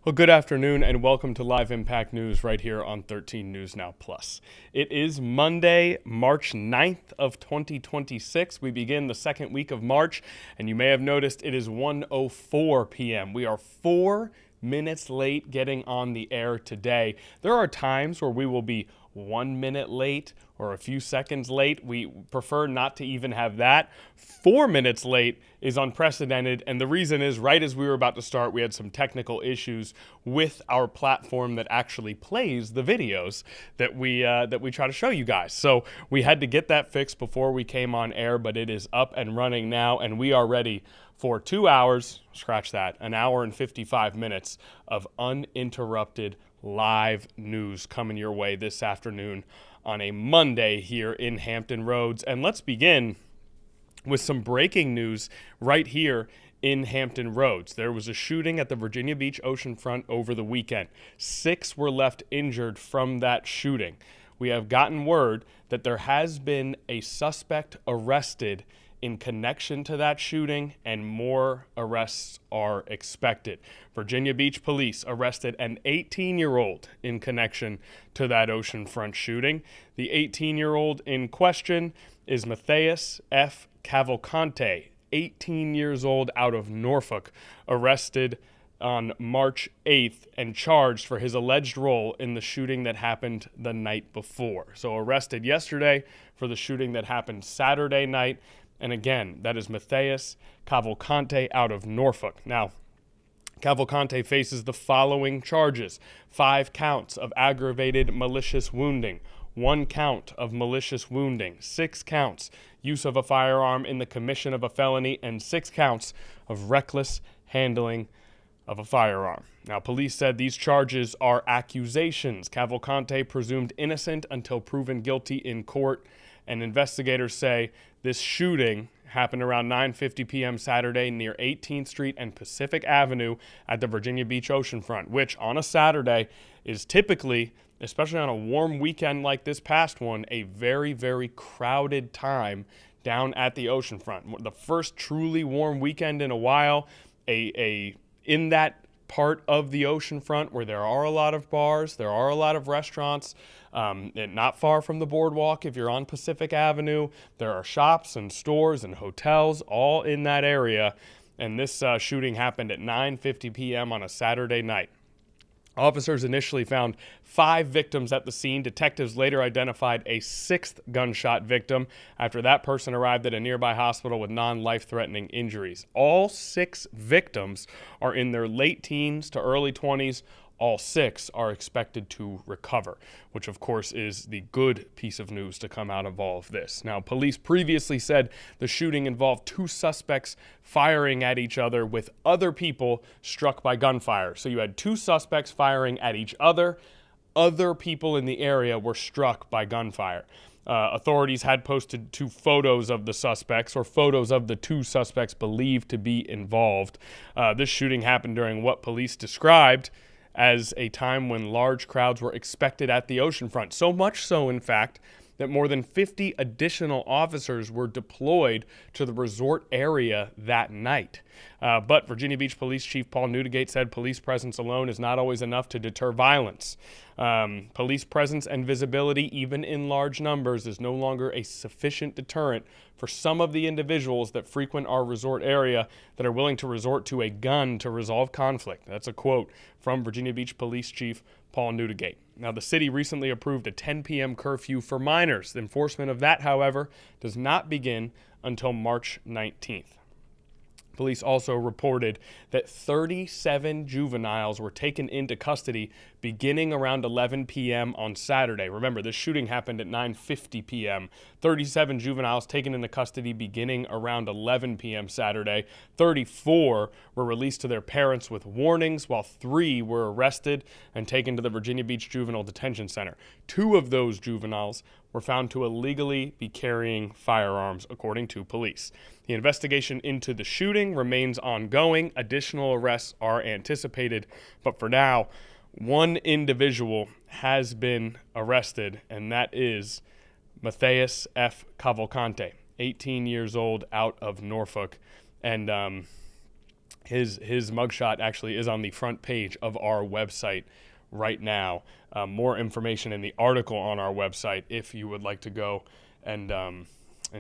Well, good afternoon and welcome to Live Impact News right here on 13 News Now Plus. It is Monday, March 9th of 2026. We begin the second week of March, and you may have noticed it is 1:04 p.m. We are 4 minutes late getting on the air today. There are times where we will be 1 minute late or a few seconds late. We prefer not to even have that. 4 minutes late is unprecedented, and the reason is right as we were about to start, we had some technical issues with our platform that actually plays the videos that we try to show you guys. So we had to get that fixed before we came on air, but it is up and running now, and we are ready for 2 hours, scratch that, an hour and 55 minutes of uninterrupted live news coming your way this afternoon on a Monday here in Hampton Roads. And let's begin with some breaking news right here in Hampton Roads. There was a shooting at the Virginia Beach oceanfront over the weekend. 6 were left injured from that shooting. We have gotten word that there has been a suspect arrested in connection to that shooting, and more arrests are expected. Virginia Beach police arrested an 18-year-old in connection to that oceanfront shooting. The 18-year-old in question is Matthias F. Cavalcante, 18 years old, out of Norfolk, arrested on March 8th and charged for his alleged role in the shooting that happened the night before. So arrested yesterday for the shooting that happened Saturday night. And again, that is Matthias Cavalcante out of Norfolk. Now, Cavalcante faces the following charges: 5 counts of aggravated malicious wounding, 1 count of malicious wounding, 6 counts use of a firearm in the commission of a felony, and 6 counts of reckless handling of a firearm. Now, police said these charges are accusations. Cavalcante presumed innocent until proven guilty in court, and investigators say this shooting happened around 9:50 p.m. Saturday near 18th Street and Pacific Avenue at the Virginia Beach oceanfront, which on a Saturday is typically, especially on a warm weekend like this past one, a very, very crowded time down at the oceanfront. The first truly warm weekend in a while, in that part of the oceanfront where there are a lot of bars, there are a lot of restaurants, and not far from the boardwalk. If you're on Pacific Avenue, there are shops and stores and hotels all in that area. And this shooting happened at 9:50 p.m. on a Saturday night. Officers initially found 5 victims at the scene. Detectives later identified a 6th gunshot victim after that person arrived at a nearby hospital with non-life-threatening injuries. All 6 victims are in their late teens to early 20s. All 6 are expected to recover, which of course is the good piece of news to come out of all of this. Now, police previously said the shooting involved 2 suspects firing at each other with other people struck by gunfire. So you had 2 suspects firing at each other. Other people in the area were struck by gunfire. Authorities had posted 2 photos of the suspects, or photos of the 2 suspects believed to be involved. This shooting happened during what police described as a time when large crowds were expected at the oceanfront. So much so, in fact, that more than 50 additional officers were deployed to the resort area that night. But Virginia Beach Police Chief Paul Newdigate said police presence alone is not always enough to deter violence. Police presence and visibility, even in large numbers, is no longer a sufficient deterrent for some of the individuals that frequent our resort area that are willing to resort to a gun to resolve conflict. That's a quote from Virginia Beach Police Chief Paul Newdigate. Now, the city recently approved a 10 p.m. curfew for minors. The enforcement of that, however, does not begin until March 19th. Police also reported that 37 juveniles were taken into custody beginning around 11 p.m. on Saturday. Remember, this shooting happened at 9:50 p.m. 37 juveniles taken into custody beginning around 11 p.m. Saturday. 34 were released to their parents with warnings, while 3 were arrested and taken to the Virginia Beach Juvenile Detention Center. 2 of those juveniles were found to illegally be carrying firearms, according to police. The investigation into the shooting remains ongoing. Additional arrests are anticipated, but for now, 1 individual has been arrested, and that is Matthias F. Cavalcante, 18 years old, out of Norfolk. And His mugshot actually is on the front page of our website right now. More information in the article on our website if you would like to go and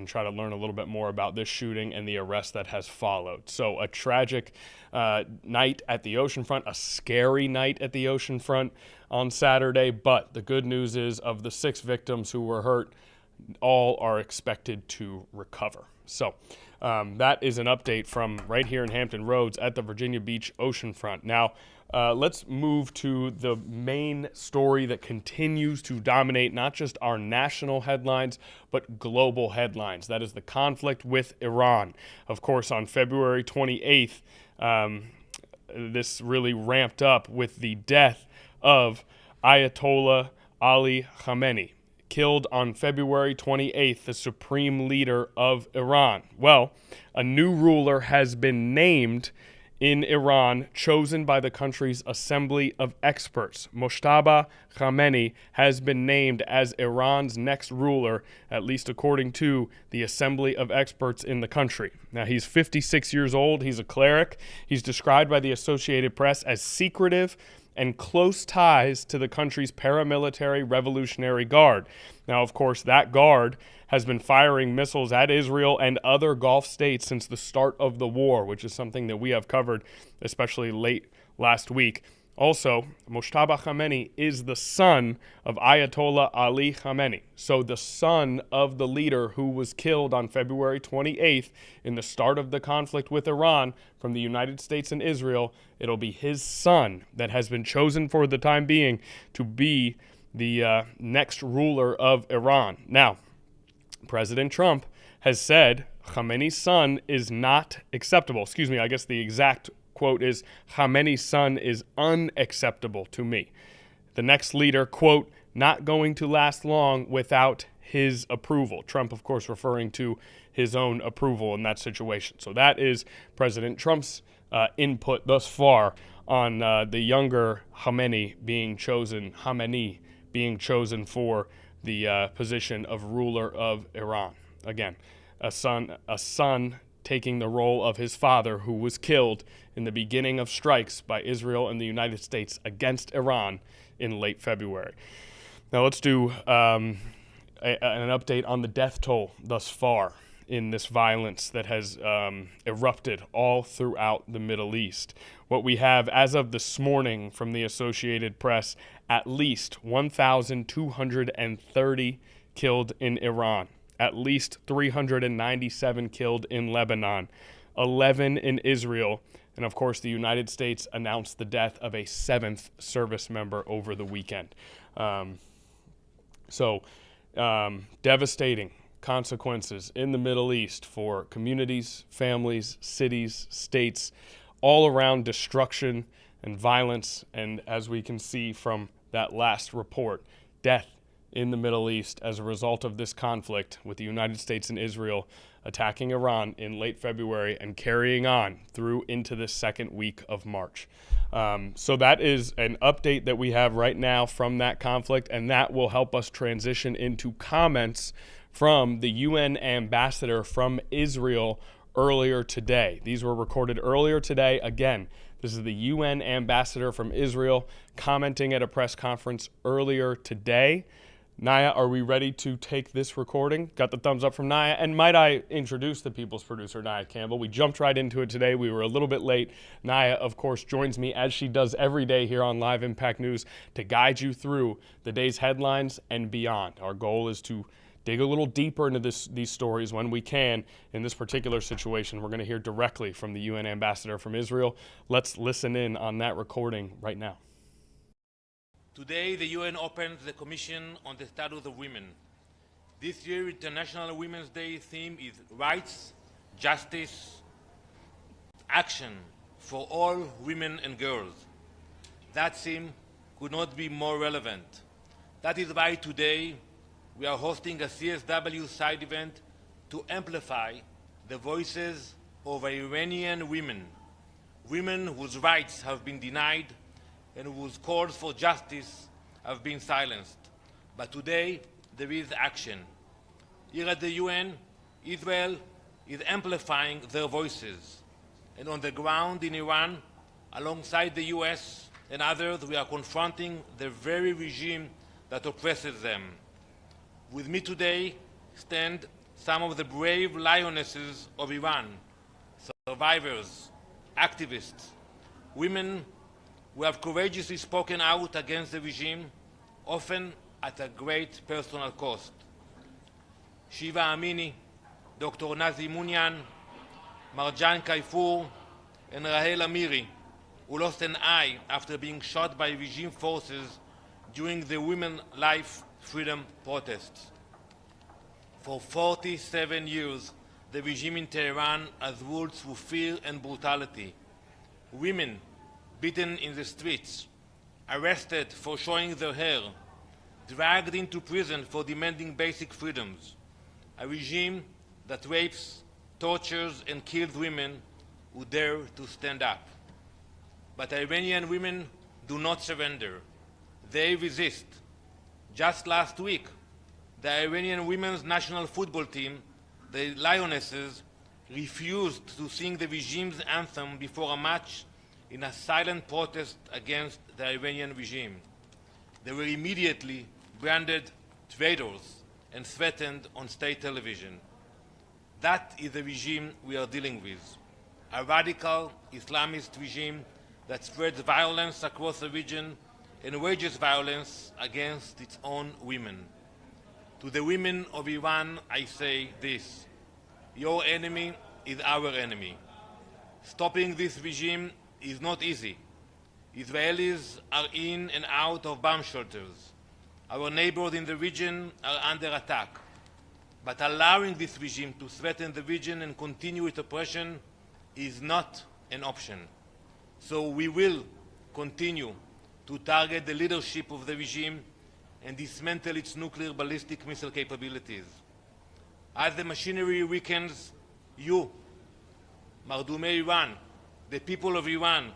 try to learn a little bit more about this shooting and the arrest that has followed. So a tragic night at the oceanfront, a scary night at the oceanfront on Saturday, but the good news is of the 6 victims who were hurt, all are expected to recover. So that is an update from right here in Hampton Roads at the Virginia Beach oceanfront. Now, let's move to the main story that continues to dominate not just our national headlines, but global headlines. That is the conflict with Iran. Of course, on February 28th, this really ramped up with the death of Ayatollah Ali Khamenei, killed on February 28th, the supreme leader of Iran. Well, a new ruler has been named in Iran, chosen by the country's Assembly of Experts. Mojtaba Khamenei has been named as Iran's next ruler, at least according to the Assembly of Experts in the country. Now, he's 56 years old. He's a cleric. He's described by the Associated Press as secretive and close ties to the country's paramilitary Revolutionary Guard. Now, of course, that guard has been firing missiles at Israel and other Gulf states since the start of the war, which is something that we have covered, especially late last week. Also, Mojtaba Khamenei is the son of Ayatollah Ali Khamenei, so the son of the leader who was killed on February 28th in the start of the conflict with Iran from the United States and Israel. It'll be his son that has been chosen for the time being to be the next ruler of Iran. Now, President Trump has said Khamenei's son is not acceptable. Excuse me, I guess the exact quote is, Khamenei's son is unacceptable to me. The next leader, quote, not going to last long without his approval. Trump, of course, referring to his own approval in that situation. So that is President Trump's input thus far on the younger Khamenei being chosen for the position of ruler of Iran. Again, a son taking the role of his father, who was killed in the beginning of strikes by Israel and the United States against Iran in late February. Now let's do an update on the death toll thus far in this violence that has erupted all throughout the Middle East. What we have as of this morning from the Associated Press, at least 1,230 killed in Iran, at least 397 killed in Lebanon, 11 in Israel, and of course the United States announced the death of a 7th service member over the weekend. Devastating consequences in the Middle East for communities, families, cities, states, all around destruction and violence, and as we can see from that last report, death in the Middle East as a result of this conflict with the United States and Israel attacking Iran in late February and carrying on through into the second week of March. So that is an update that we have right now from that conflict, and that will help us transition into comments from the UN ambassador from Israel earlier today. These were recorded earlier today. Again, this is the UN ambassador from Israel commenting at a press conference earlier today. Naya, are we ready to take this recording? Got the thumbs up from Naya. And might I introduce the People's producer, Naya Campbell? We jumped right into it today. We were a little bit late. Naya, of course, joins me as she does every day here on Live Impact News to guide you through the day's headlines and beyond. Our goal is to dig a little deeper into these stories when we can. In this particular situation, we're going to hear directly from the UN ambassador from Israel. Let's listen in on that recording right now. Today, the UN opened the Commission on the Status of Women. This year, International Women's Day theme is Rights, Justice, Action for all women and girls. That theme could not be more relevant. That is why today we are hosting a CSW side event to amplify the voices of Iranian women, women whose rights have been denied and whose calls for justice have been silenced. But today, there is action. Here at the UN, Israel is amplifying their voices. and on the ground in Iran, alongside the US and others, we are confronting the very regime that oppresses them. With me today stand some of the brave lionesses of Iran, survivors, activists, women who have courageously spoken out against the regime, often at a great personal cost. Shiva Amini, Dr. Nazi Munyan, Marjan Kaifour, and Rahel Amiri, who lost an eye after being shot by regime forces during the Women's Life Freedom protests. For 47 years, the regime in Tehran has ruled through fear and brutality. Women beaten in the streets, arrested for showing their hair, dragged into prison for demanding basic freedoms. A regime that rapes, tortures, and kills women who dare to stand up. But Iranian women do not surrender. They resist. Just last week, the Iranian women's national football team, the Lionesses, refused to sing the regime's anthem before a match in a silent protest against the Iranian regime. They were immediately branded traitors and threatened on state television. That is the regime we are dealing with, a radical Islamist regime that spreads violence across the region and wages violence against its own women. To the women of Iran, I say this: your enemy is our enemy. Stopping this regime is not easy. Israelis are in and out of bomb shelters. Our neighbors in the region are under attack. But allowing this regime to threaten the region and continue its oppression is not an option. So we will continue to target the leadership of the regime and dismantle its nuclear ballistic missile capabilities. As the machinery weakens, you, Mardumei Iran, the people of Iran,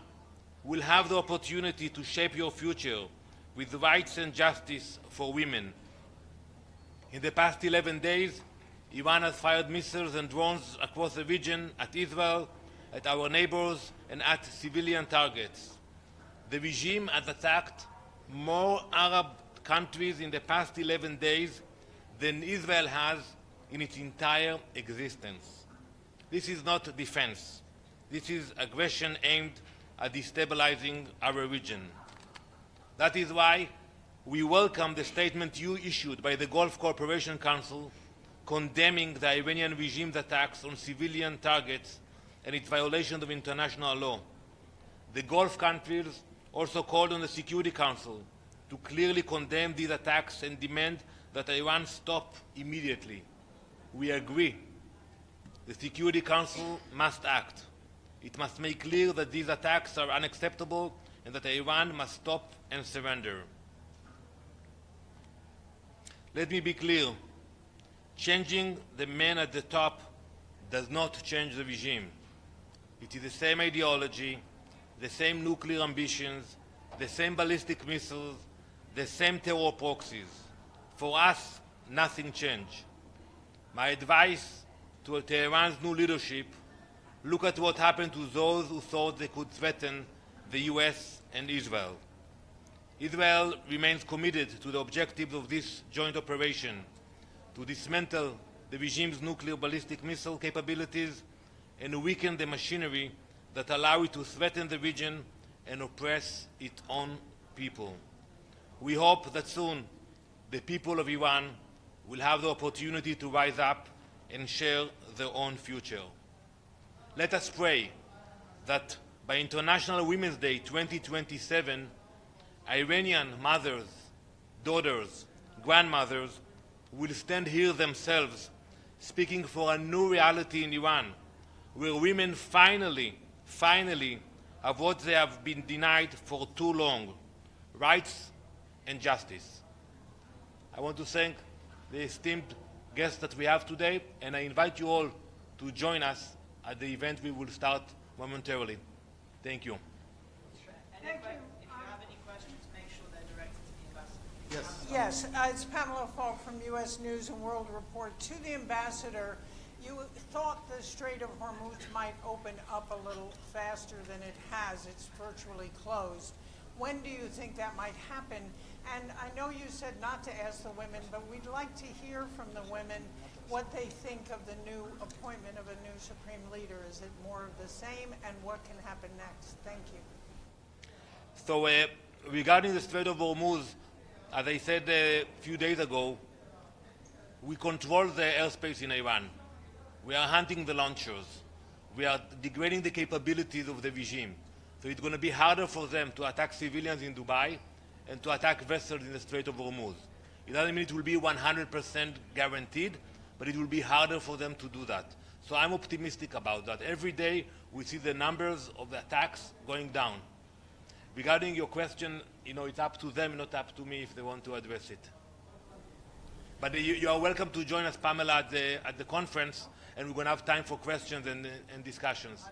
will have the opportunity to shape your future with rights and justice for women. In the past 11 days, Iran has fired missiles and drones across the region at Israel, at our neighbors, and at civilian targets. The regime has attacked more Arab countries in the past 11 days than Israel has in its entire existence. This is not defense. This is aggression aimed at destabilizing our region. That is why we welcome the statement you issued by the Gulf Cooperation Council condemning the Iranian regime's attacks on civilian targets and its violation of international law. The Gulf countries also called on the Security Council to clearly condemn these attacks and demand that Iran stop immediately. We agree. The Security Council must act. It must make clear that these attacks are unacceptable and that Iran must stop and surrender. Let me be clear. Changing the man at the top does not change the regime. It is the same ideology, the same nuclear ambitions, the same ballistic missiles, the same terror proxies. For us, nothing changed. My advice to Tehran's new leadership: look at what happened to those who thought they could threaten the US and Israel. Israel remains committed to the objectives of this joint operation: to dismantle the regime's nuclear ballistic missile capabilities and weaken the machinery that allow it to threaten the region and oppress its own people. We hope that soon the people of Iran will have the opportunity to rise up and share their own future. Let us pray that by International Women's Day 2027, Iranian mothers, daughters, grandmothers will stand here themselves speaking for a new reality in Iran, where women finally have what they have been denied for too long: rights and justice. I want to thank the esteemed guests that we have today, and I invite you all to join us at the event we will start momentarily. Thank you. And if you have any questions, make sure they're directed to the ambassador. Yes, it's Pamela Falk from U.S. News and World Report. To the ambassador, You thought the Strait of Hormuz might open up a little faster than it has. It's virtually closed. When do you think that might happen? And I know you said not to ask the women, but we'd like to hear from the women what they think of the new appointment of a new supreme leader. Is it more of the same, and what can happen next? Thank you. So regarding the Strait of Hormuz, as I said a few days ago, we control the airspace in Iran. We are hunting the launchers. We are degrading the capabilities of the regime. So it's going to be harder for them to attack civilians in Dubai and to attack vessels in the Strait of Hormuz. It doesn't mean it will be 100% guaranteed, but it will be harder for them to do that. So I'm optimistic about that. Every day we see the numbers of the attacks going down. Regarding your question, it's up to them, not up to me if they want to address it. But you are welcome to join us, Pamela, at the conference, and we're going to have time for questions and discussions.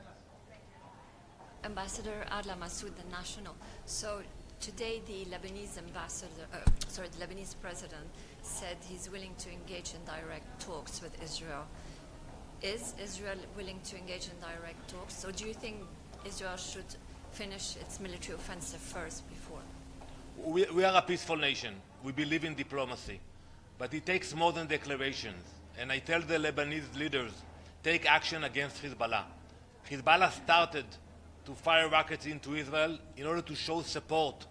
Ambassador Adla Massoud, The National. So today the Lebanese the Lebanese president said he's willing to engage in direct talks with Israel. Is Israel willing to engage in direct talks? Or do you think Israel should finish its military offensive first before? We are a peaceful nation. We believe in diplomacy. But it takes more than declarations. And I tell the Lebanese leaders, take action against Hezbollah. Hezbollah started to fire rockets into Israel in order to show support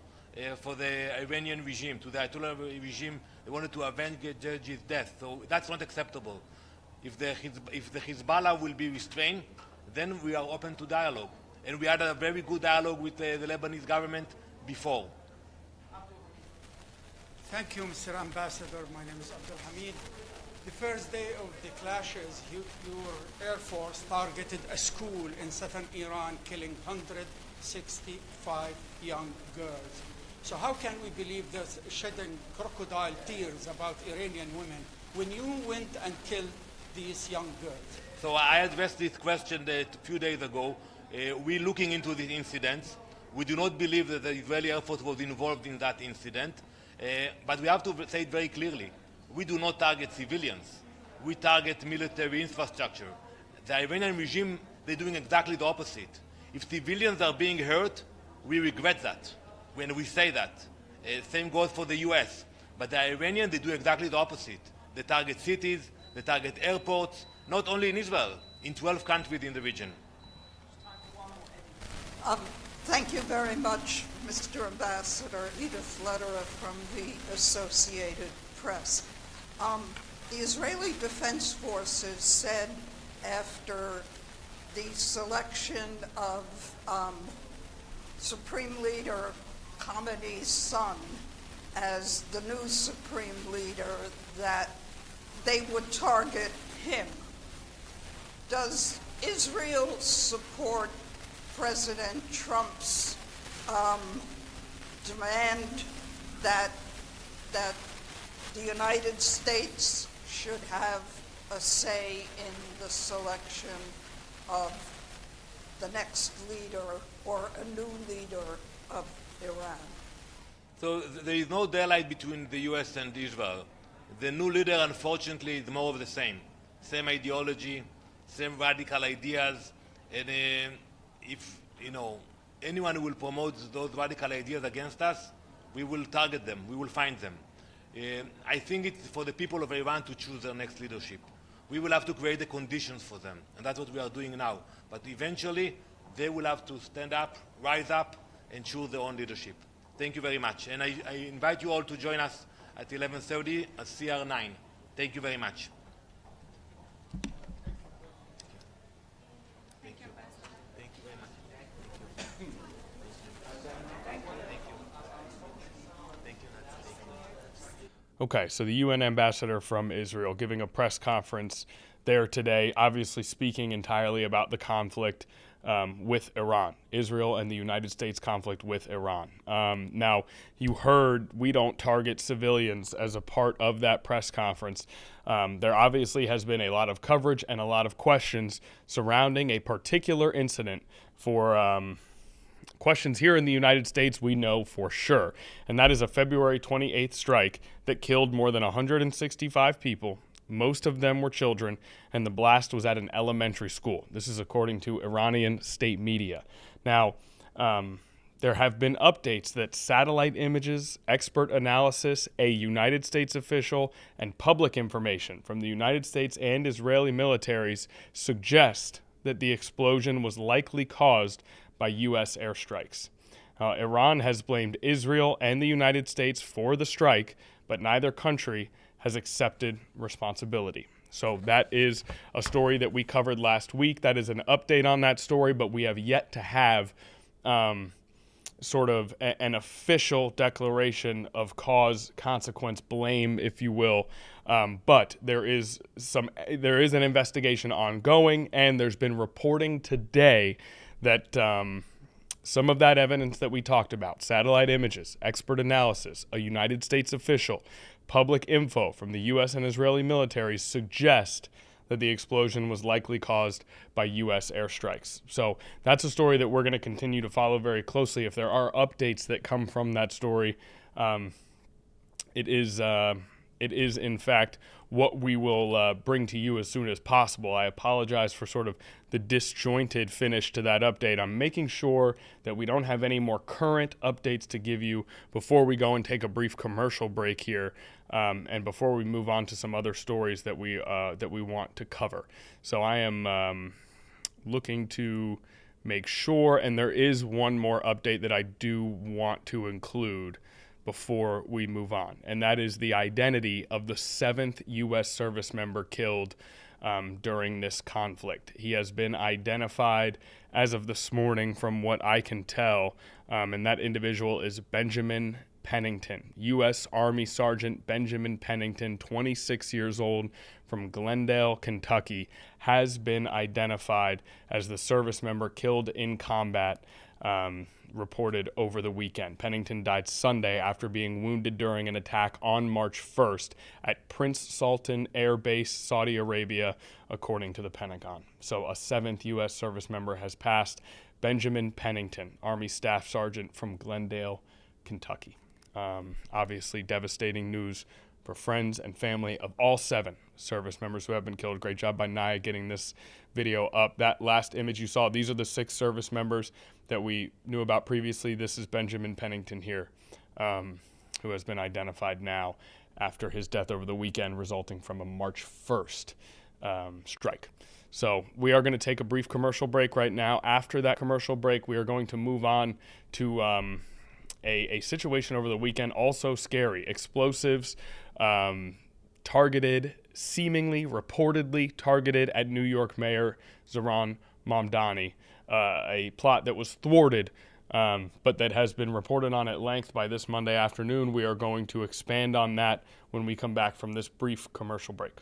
for the Iranian regime, to the Ayatollah regime. They wanted to avenge Georgi's death. So that's not acceptable. If the Hezbollah will be restrained, then we are open to dialogue. And we had a very good dialogue with the Lebanese government before. Thank you, Mr. Ambassador. My name is Abdul Hamid. The first day of the clashes, your Air Force targeted a school in southern Iran, killing 165 young girls. So how can we believe there's shedding crocodile tears about Iranian women when you went and killed these young girls? So I addressed this question a few days ago. We're looking into these incidents. We do not believe that the Israeli Air Force was involved in that incident. But we have to say it very clearly. We do not target civilians. We target military infrastructure. The Iranian regime, they're doing exactly the opposite. If civilians are being hurt, we regret that when we say that. Same goes for the US. But the Iranians, they do exactly the opposite. They target cities, they target airports, not only in Israel, in 12 countries in the region. Thank you very much, Mr. Ambassador. Edith Lederer from the Associated Press. The Israeli Defense Forces said after the selection of Supreme Leader Khamenei's son as the new Supreme Leader that they would target him. Does Israel support President Trump's demand that the United States should have a say in the selection of the next leader or a new leader of Iran? So there is no daylight between the US and Israel. The new leader, unfortunately, is more of the same. Same ideology, same radical ideas, and if anyone who will promote those radical ideas against us, we will target them, we will find them. I think it's for the people of Iran to choose their next leadership. We will have to create the conditions for them, and that's what we are doing now. But eventually, they will have to stand up, rise up, and choose their own leadership. Thank you very much. And I invite you all to join us at 11:30 at CR9. Thank you very much. Okay, so the UN ambassador from Israel giving a press conference there today, obviously speaking entirely about the conflict with Iran, Israel and the United States conflict with Iran. Now, you heard we don't target civilians as a part of that press conference. There obviously has been a lot of coverage and a lot of questions surrounding a particular incident for questions here in the United States we know for sure, and that is a February 28th strike that killed more than 165 people, Most of them were children, and the blast was at an elementary school. This is according to Iranian state media. Now, there have been updates that satellite images, expert analysis, a United States official, and public information from the United States and Israeli militaries suggest that the explosion was likely caused by U.S. airstrikes. Iran has blamed Israel and the United States for the strike, but neither country has accepted responsibility. So that is a story that we covered last week. That is an update on that story, but we have yet to have sort of an official declaration of cause, consequence, blame, if you will. But there is an investigation ongoing, and there's been reporting today that some of that evidence that we talked about, satellite images, expert analysis, a United States official, public info from the U.S. and Israeli militaries suggest that the explosion was likely caused by U.S. airstrikes. So that's a story that we're going to continue to follow very closely. If there are updates that come from that story, it is in fact what we will bring to you as soon as possible. I apologize for sort of the disjointed finish to that update. I'm making sure that we don't have any more current updates to give you before we go and take a brief commercial break here, and before we move on to some other stories that we want to cover. So I am looking to make sure, and there is one more update that I do want to include before we move on, and that is the identity of the 7th U.S. service member killed during this conflict. He has been identified as of this morning from what I can tell, and that individual is Benjamin Pennington, U.S. Army Sergeant Benjamin Pennington, 26 years old, from Glendale, Kentucky, has been identified as the service member killed in combat, reported over the weekend. Pennington died Sunday after being wounded during an attack on March 1st at Prince Sultan Air Base, Saudi Arabia, according to the Pentagon. So a 7th U.S. service member has passed. Benjamin Pennington, Army Staff Sergeant from Glendale, Kentucky. Obviously devastating news for friends and family of all 7 service members who have been killed. Great job by Naya getting this video up. That last image you saw, these are the 6 service members that we knew about previously. This is Benjamin Pennington here, who has been identified now after his death over the weekend resulting from a March 1st strike. So we are going to take a brief commercial break right now. After that commercial break, we are going to move on to a situation over the weekend, also scary. Explosives targeted, seemingly, reportedly targeted at New York Mayor Zohran Mamdani. A plot that was thwarted, but that has been reported on at length by this Monday afternoon. We are going to expand on that when we come back from this brief commercial break.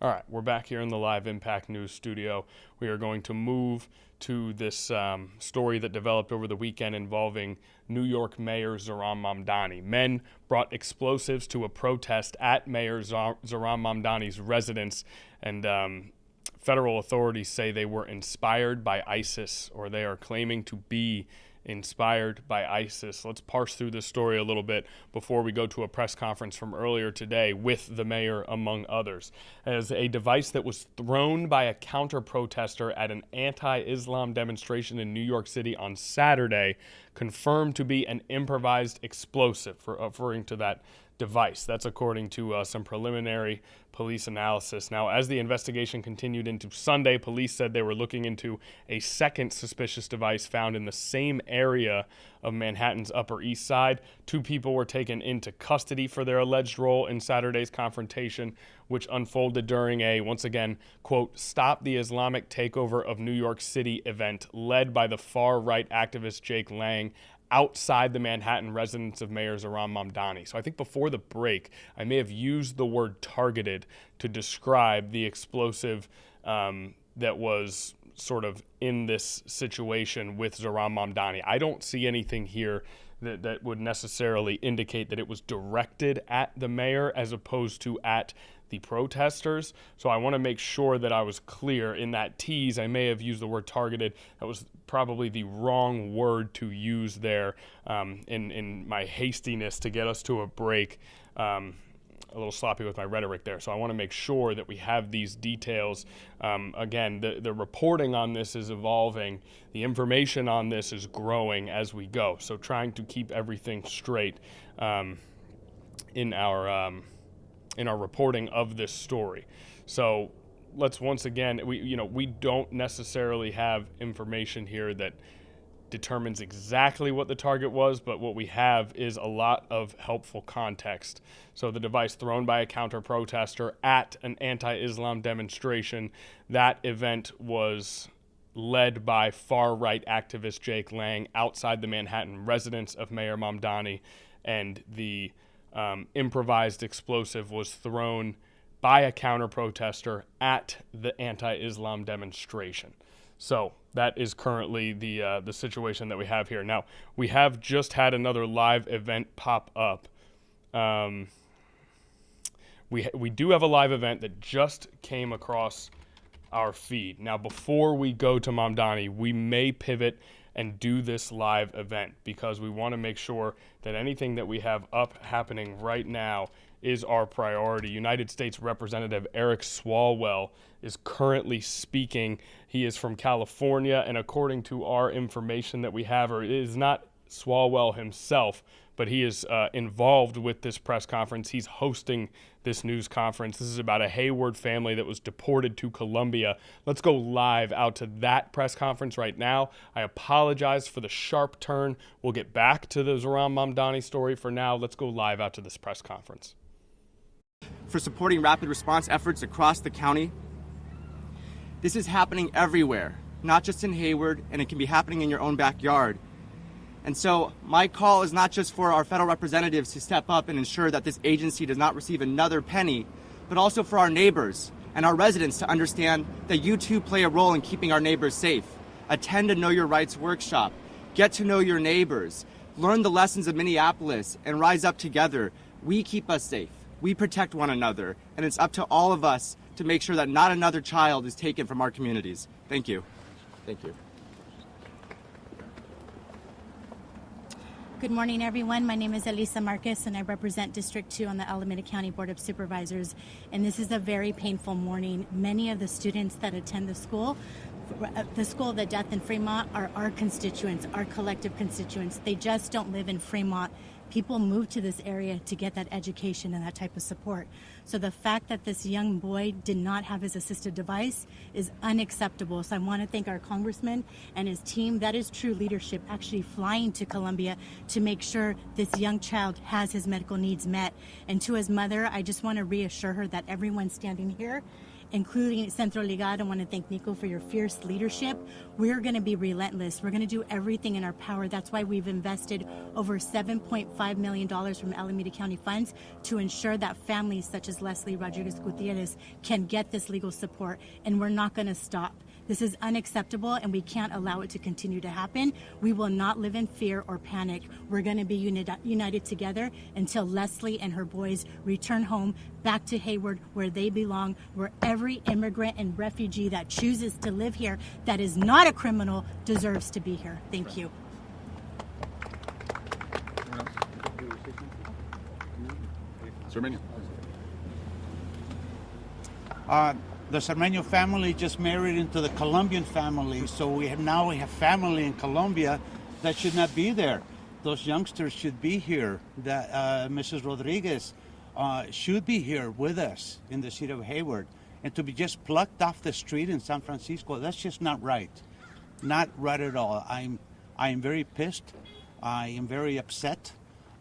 All right, we're back here in the Live Impact News studio. We are going to move to this story that developed over the weekend involving New York Mayor Zohran Mamdani. Men brought explosives to a protest at Mayor Zohran Mamdani's residence, and federal authorities say they were inspired by ISIS, or they are claiming to be inspired by ISIS. Let's parse through this story a little bit before we go to a press conference from earlier today with the mayor, among others. As a device that was thrown by a counter-protester at an anti-Islam demonstration in New York City on Saturday, confirmed to be an improvised explosive, referring to that device. That's according to some preliminary police analysis. Now, as the investigation continued into Sunday, police said they were looking into a second suspicious device found in the same area of Manhattan's Upper East Side. 2 people were taken into custody for their alleged role in Saturday's confrontation, which unfolded during a, once again, quote, "Stop the Islamic Takeover of New York City" event led by the far-right activist Jake Lang outside the Manhattan residence of Mayor Zohran Mamdani. So I think before the break, I may have used the word targeted to describe the explosive that was sort of in this situation with Zohran Mamdani. I don't see anything here that would necessarily indicate that it was directed at the mayor as opposed to at the protesters. So I want to make sure that I was clear in that tease. I may have used the word targeted. That was probably the wrong word to use there in my hastiness to get us to a break. A little sloppy with my rhetoric there. So I want to make sure that we have these details. Again, the reporting on this is evolving. The information on this is growing as we go. So trying to keep everything straight in our reporting of this story. So let's once again, we don't necessarily have information here that determines exactly what the target was, but what we have is a lot of helpful context. So the device thrown by a counter-protester at an anti-Islam demonstration, that event was led by far-right activist Jake Lang outside the Manhattan residence of Mayor Mamdani, and the improvised explosive was thrown by a counter-protester at the anti-Islam demonstration. So that is currently the situation that we have here. Now, we have just had another live event pop up. We do have a live event that just came across our feed. Now, before we go to Mamdani, we may pivot and do this live event because we want to make sure that anything that we have up happening right now is our priority. United States Representative Eric Swalwell is currently speaking. He is from California, and according to our information that we have, or it is not Swalwell himself, but he is involved with this press conference. He's hosting this news conference. This is about a Hayward family that was deported to Colombia. Let's go live out to that press conference right now. I apologize for the sharp turn. We'll get back to the Zohran Mamdani story. For now, let's go live out to this press conference. For supporting rapid response efforts across the county. This is happening everywhere, not just in Hayward, and it can be happening in your own backyard. And so my call is not just for our federal representatives to step up and ensure that this agency does not receive another penny, but also for our neighbors and our residents to understand that you too play a role in keeping our neighbors safe. Attend a Know Your Rights workshop, get to know your neighbors, learn the lessons of Minneapolis, and rise up together. We keep us safe. We protect one another, and it's up to all of us to make sure that not another child is taken from our communities. Thank you. Thank you. Good morning, everyone. My name is Elisa Marquez, and I represent District 2 on the Alameda County Board of Supervisors. And this is a very painful morning. Many of the students that attend the School of the Deaf in Fremont are our constituents, our collective constituents. They just don't live in Fremont. People move to this area to get that education and that type of support. So the fact that this young boy did not have his assistive device is unacceptable. So I want to thank our congressman and his team. That is true leadership, actually flying to Colombia to make sure this young child has his medical needs met. And to his mother, I just want to reassure her that everyone standing here including Centro Ligado. I want to thank Nico for your fierce leadership. We're going to be relentless. We're going to do everything in our power. That's why we've invested over $7.5 million from Alameda County funds to ensure that families such as Leslie Rodriguez Gutierrez can get this legal support. And we're not going to stop. This is unacceptable, and we can't allow it to continue to happen. We will not live in fear or panic. We're going to be united together until Leslie and her boys return home back to Hayward, where they belong, where every immigrant and refugee that chooses to live here that is not a criminal deserves to be here. Thank you. Cermeño. The Cermeño family just married into the Colombian family, so we have family in Colombia that should not be there. Those youngsters should be here. That Mrs. Rodriguez should be here with us in the city of Hayward, and to be just plucked off the street in San Francisco, that's just not right. Not right at all. I am very pissed. I am very upset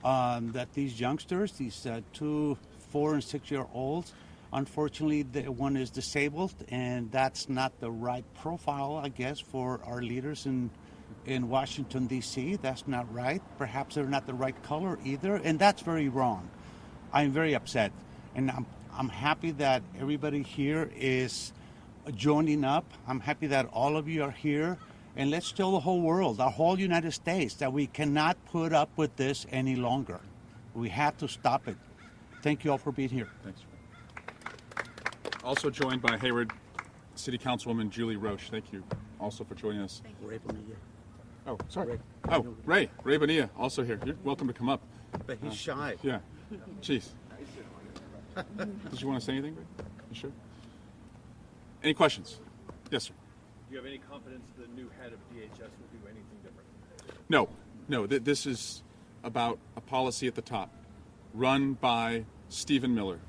that these youngsters, these 2, 4, and 6-year-olds, unfortunately, one is disabled, and that's not the right profile, I guess, for our leaders in Washington, D.C. That's not right. Perhaps they're not the right color either, and that's very wrong. I'm very upset, and I'm happy that everybody here is joining up. I'm happy that all of you are here, and let's tell the whole world, the whole United States, that we cannot put up with this any longer. We have to stop it. Thank you all for being here. Thanks. Also joined by Hayward City Councilwoman Julie Roche. Thank you also for joining us. Ray Bonilla. Oh, sorry. Ray Bonilla, also here. You're welcome to come up. But he's shy. Yeah. Jeez. Did you want to say anything, Ray? You sure? Any questions? Yes, sir. Do you have any confidence the new head of DHS will do anything different? No. This is about a policy at the top, run by Stephen Miller,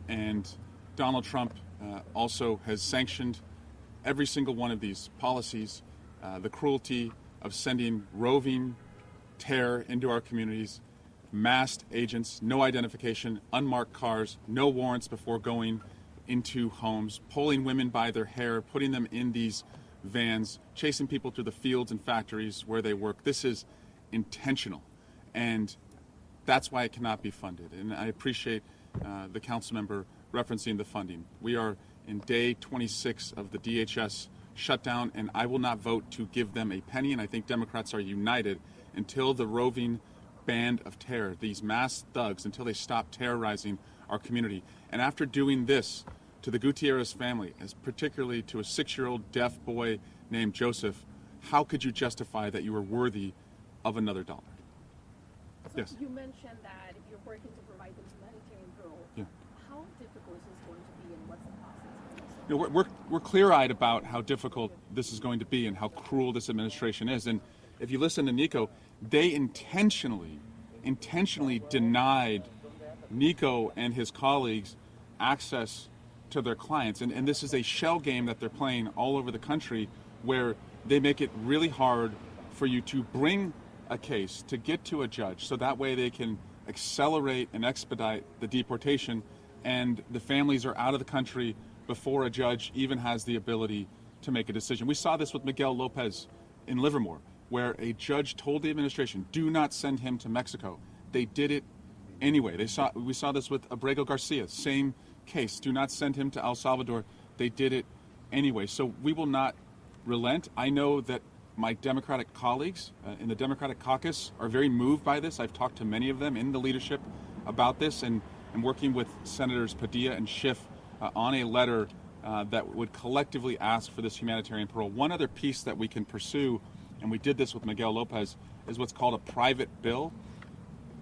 and Donald Trump also has sanctioned every single one of these policies, the cruelty of sending roving terror into our communities, masked agents, no identification, unmarked cars, no warrants before going into homes, pulling women by their hair, putting them in these vans, chasing people through the fields and factories where they work. This is intentional, and that's why it cannot be funded. And I appreciate the council member referencing the funding. We are in day 26 of the DHS shutdown, and I will not vote to give them a penny, and I think Democrats are united until the roving band of terror, these mass thugs, until they stop terrorizing our community. And after doing this to the Gutierrez family, as particularly to a 6-year-old deaf boy named Joseph, how could you justify that you were worthy of another dollar? So yes. You mentioned that you're working to provide the humanitarian role. Yeah. How difficult is this going to be, and what's the process? We're clear-eyed about how difficult this is going to be and how cruel this administration is. And if you listen to Nico, they intentionally denied Nico and his colleagues access to their clients. And this is a shell game that they're playing all over the country, where they make it really hard for you to bring a case, to get to a judge, so that way they can accelerate and expedite the deportation, and the families are out of the country before a judge even has the ability to make a decision. We saw this with Miguel Lopez in Livermore, where a judge told the administration, do not send him to Mexico. They did it anyway. We saw this with Abrego Garcia, same case. Do not send him to El Salvador. They did it anyway. So we will not relent. I know that my Democratic colleagues in the Democratic caucus are very moved by this. I've talked to many of them in the leadership about this, and I'm working with Senators Padilla and Schiff on a letter that would collectively ask for this humanitarian parole. One other piece that we can pursue, and we did this with Miguel Lopez, is what's called a private bill.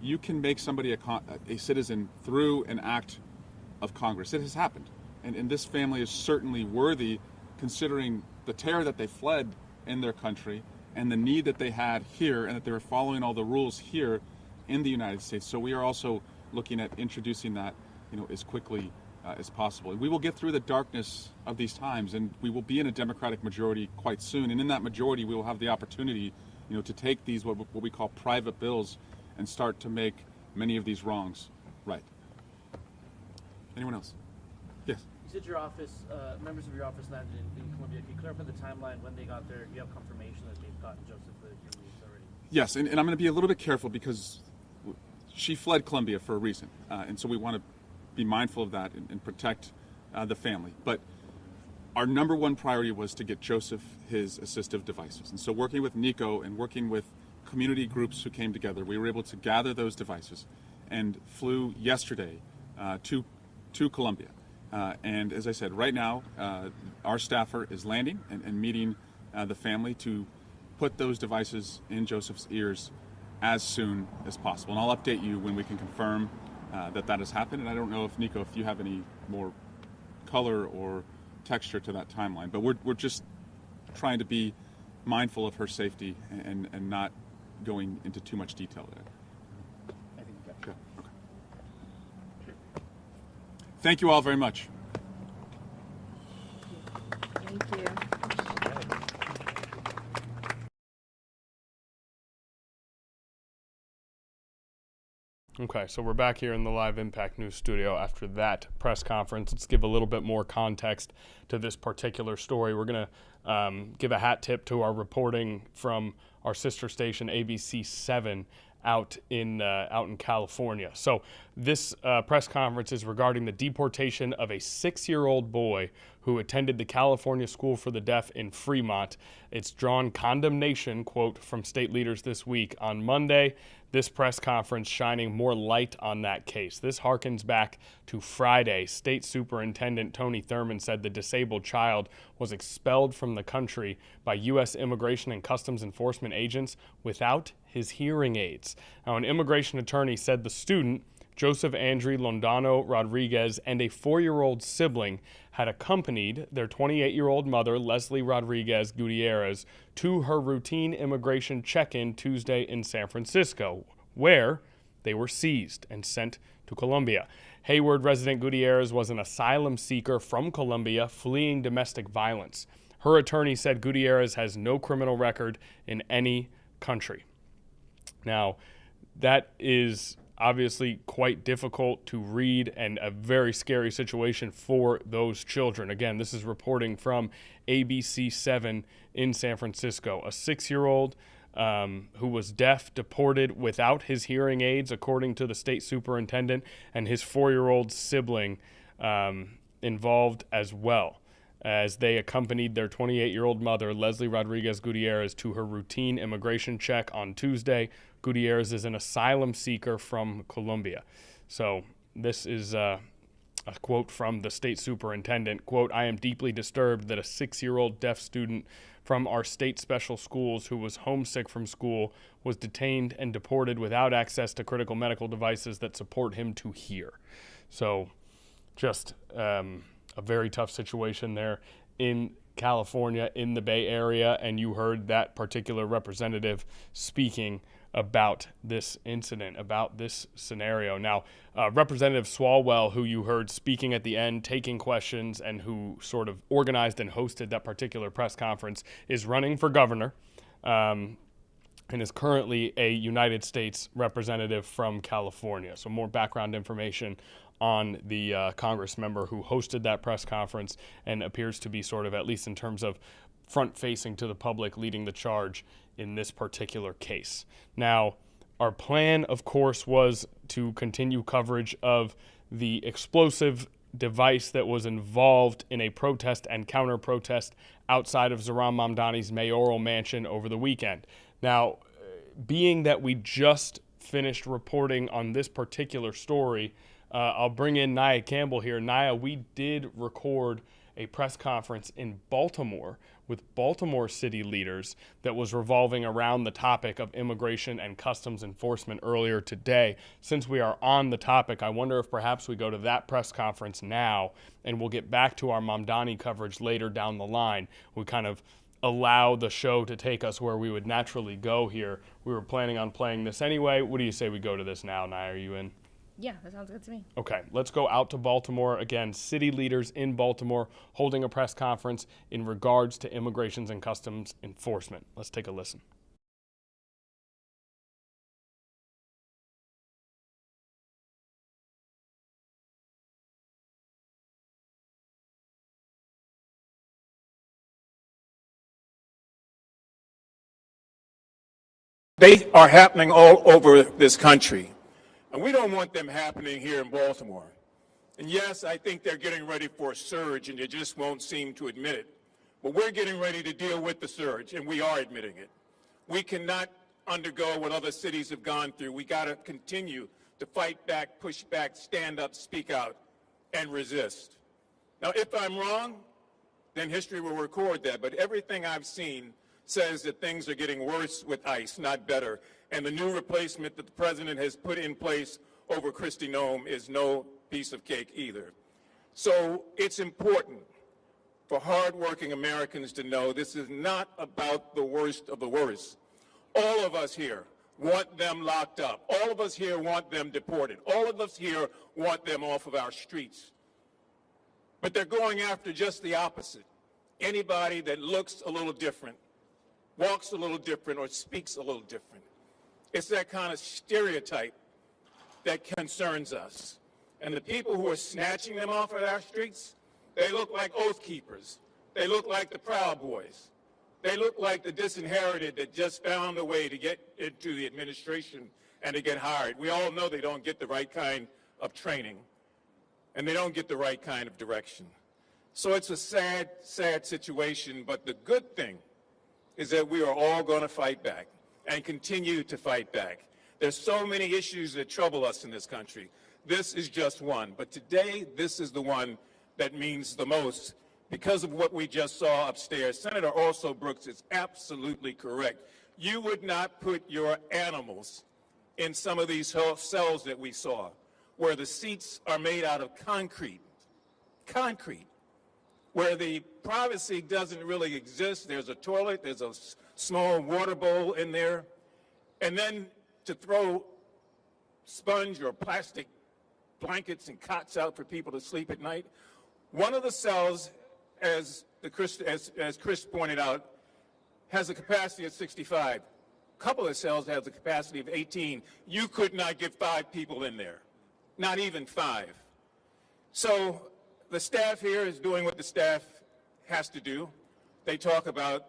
You can make somebody a citizen through an act of Congress. It has happened. And this family is certainly worthy, considering the terror that they fled in their country and the need that they had here, and that they were following all the rules here in the United States. So we are also looking at introducing that, as quickly as possible. And we will get through the darkness of these times, and we will be in a Democratic majority quite soon. And in that majority, we will have the opportunity, to take these what we call private bills and start to make many of these wrongs right. Anyone else? Yes. You said your office, members of your office landed in Colombia. Can you clarify the timeline when they got there? Do you have confirmation that they've gotten Joseph the human beings already? Yes, and I'm going to be a little bit careful because she fled Colombia for a reason, and so we want to be mindful of that and protect the family. But our number one priority was to get Joseph his assistive devices. And so working with Nico and working with community groups who came together, we were able to gather those devices and flew yesterday to Colombia. And as I said, right now, our staffer is landing and meeting the family to put those devices in Joseph's ears as soon as possible. And I'll update you when we can confirm that has happened. And I don't know if, Nico, if you have any more color or texture to that timeline. But we're just trying to be mindful of her safety and not going into too much detail there. I think we got it. Okay. Thank you all very much. Thank you. Okay, so we're back here in the Live Impact News studio after that press conference. Let's give a little bit more context to this particular story. We're going to give a hat tip to our reporting from our sister station, ABC 7, out in California. So this press conference is regarding the deportation of a 6-year-old boy who attended the California School for the Deaf in Fremont. It's drawn condemnation, quote, from state leaders this week. On Monday, this press conference shining more light on that case. This harkens back to Friday. State Superintendent Tony Thurmond said the disabled child was expelled from the country by U.S. Immigration and Customs Enforcement agents without his hearing aids. Now, an immigration attorney said the student, Joseph Andrew Londano Rodriguez, and a 4-year-old sibling had accompanied their 28-year-old mother, Leslie Rodriguez Gutierrez, to her routine immigration check-in Tuesday in San Francisco, where they were seized and sent to Colombia. Hayward resident Gutierrez was an asylum seeker from Colombia fleeing domestic violence. Her attorney said Gutierrez has no criminal record in any country. Now, that is obviously quite difficult to read and a very scary situation for those children. Again, this is reporting from ABC 7 in San Francisco. A 6-year-old who was deaf deported without his hearing aids, according to the state superintendent, and his 4-year-old sibling involved as well, as they accompanied their 28-year-old mother, Leslie Rodriguez Gutierrez, to her routine immigration check on Tuesday. Gutierrez is an asylum seeker from Colombia. So this is a quote from the state superintendent, quote, "I am deeply disturbed that a 6-year-old deaf student from our state special schools who was homesick from school was detained and deported without access to critical medical devices that support him to hear." So just a very tough situation there in California, in the Bay Area, and you heard that particular representative speaking about this incident, about this scenario. Now, Representative Swalwell, who you heard speaking at the end, taking questions, and who sort of organized and hosted that particular press conference, is running for governor and is currently a United States representative from California. So more background information on the Congress member who hosted that press conference and appears to be sort of, at least in terms of front-facing to the public, leading the charge in this particular case. Now, our plan, of course, was to continue coverage of the explosive device that was involved in a protest and counter-protest outside of Zohran Mamdani's mayoral mansion over the weekend. Now, being that we just finished reporting on this particular story, I'll bring in Naya Campbell here. Naya, we did record a press conference in Baltimore with Baltimore city leaders that was revolving around the topic of immigration and customs enforcement earlier today. Since we are on the topic, I wonder if perhaps we go to that press conference now, and we'll get back to our Mamdani coverage later down the line. We kind of allow the show to take us where we would naturally go here. We were planning on playing this anyway. What do you say we go to this now, Naya? Are you in? Yeah, that sounds good to me. Okay, let's go out to Baltimore. Again, city leaders in Baltimore holding a press conference in regards to immigrations and customs enforcement. Let's take a listen. They are happening all over this country, and we don't want them happening here in Baltimore. And yes, I think they're getting ready for a surge, and they just won't seem to admit it. But we're getting ready to deal with the surge, and we are admitting it. We cannot undergo what other cities have gone through. We got to continue to fight back, push back, stand up, speak out, and resist. Now, if I'm wrong, then history will record that. But everything I've seen says that things are getting worse with ICE, not better. And the new replacement that the president has put in place over Kristi Noem is no piece of cake either. So it's important for hardworking Americans to know this is not about the worst of the worst. All of us here want them locked up. All of us here want them deported. All of us here want them off of our streets. But they're going after just the opposite. Anybody that looks a little different, walks a little different, or speaks a little different. It's that kind of stereotype that concerns us. And the people who are snatching them off of our streets, they look like Oath Keepers. They look like the Proud Boys. They look like the disinherited that just found a way to get into the administration and to get hired. We all know they don't get the right kind of training, and they don't get the right kind of direction. So it's a sad, sad situation, but the good thing is that we are all going to fight back and continue to fight back. There's so many issues that trouble us in this country. This is just one, but today this is the one that means the most because of what we just saw upstairs. Senator Alsop Brooks is absolutely correct. You would not put your animals in some of these cells that we saw, where the seats are made out of concrete, where the privacy doesn't really exist. There's a toilet, there's a small water bowl in there, and then to throw sponge or plastic blankets and cots out for people to sleep at night. One of the cells, as Chris pointed out, has a capacity of 65. A couple of cells has a capacity of 18. You could not get 5 people in there, not even 5. So the staff here is doing what the staff has to do. They talk about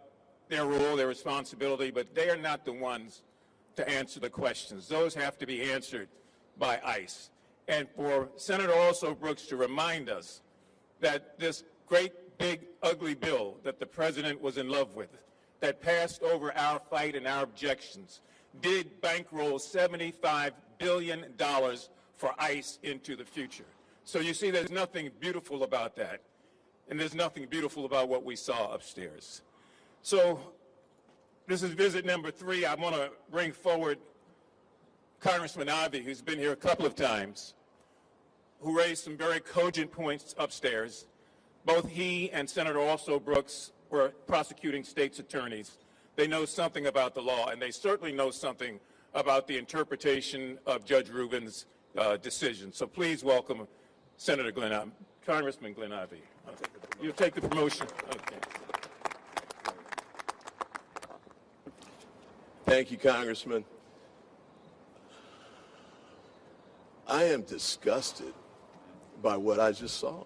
their role, their responsibility, but they are not the ones to answer the questions. Those have to be answered by ICE. And for Senator Alsop Brooks to remind us that this great, big, ugly bill that the president was in love with, that passed over our fight and our objections, did bankroll $75 billion for ICE into the future. So you see, there's nothing beautiful about that, and there's nothing beautiful about what we saw upstairs. So this is visit number 3. I want to bring forward Congressman Ivey, who's been here a couple of times, who raised some very cogent points upstairs. Both he and Senator Alsop Brooks were prosecuting state's attorneys. They know something about the law, and they certainly know something about the interpretation of Judge Rubin's decision. So please welcome Senator Congressman Glenn Ivey. You'll take the promotion. Okay. Thank you, Congressman. I am disgusted by what I just saw.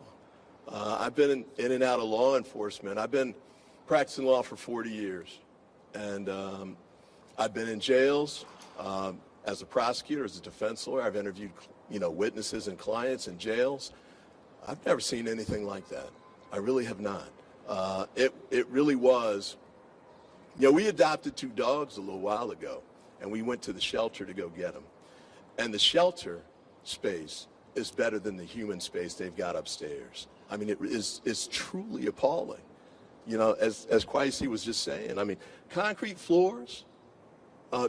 I've been in and out of law enforcement. I've been practicing law for 40 years. And I've been in jails as a prosecutor, as a defense lawyer. I've interviewed, witnesses and clients in jails. I've never seen anything like that. I really have not. It really was. We adopted 2 dogs a little while ago, and we went to the shelter to go get them. And the shelter space is better than the human space they've got upstairs. I mean, it's truly appalling. As Kwesi was just saying, I mean, concrete floors,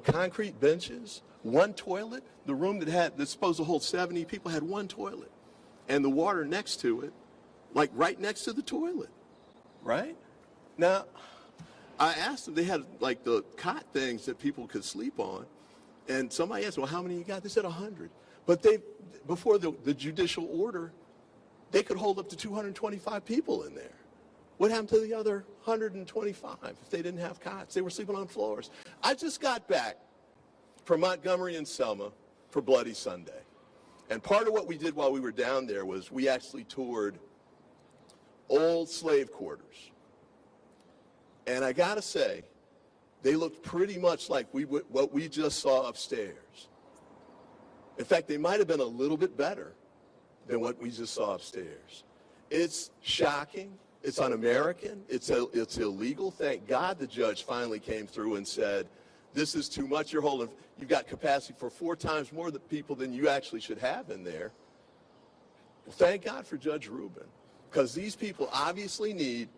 concrete benches, 1 toilet. The room that's supposed to hold 70 people had 1 toilet. And the water next to it, like right next to the toilet, right? Now, I asked them, they had like the cot things that people could sleep on. And somebody asked, well, how many you got? They said 100. But before the judicial order, they could hold up to 225 people in there. What happened to the other 125 if they didn't have cots? They were sleeping on floors. I just got back from Montgomery and Selma for Bloody Sunday. And part of what we did while we were down there was we actually toured old slave quarters. And I got to say, They looked pretty much like what we just saw upstairs. In fact, they might have been a little bit better than what we just saw upstairs. It's shocking. It's un-American. It's illegal. Thank God the judge finally came through and said, this is too much. You've got capacity for 4 times more people than you actually should have in there. Well, thank God for Judge Rubin, because these people obviously need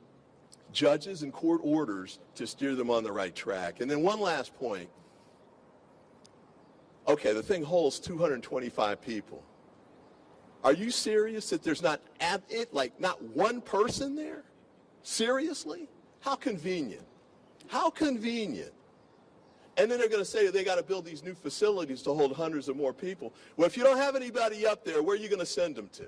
judges and court orders to steer them on the right track. And then one last point. Okay, the thing holds 225 people. Are you serious that there's not one person there? Seriously? How convenient. How convenient. And then they're going to say they got to build these new facilities to hold hundreds of more people. Well, if you don't have anybody up there, where are you going to send them to?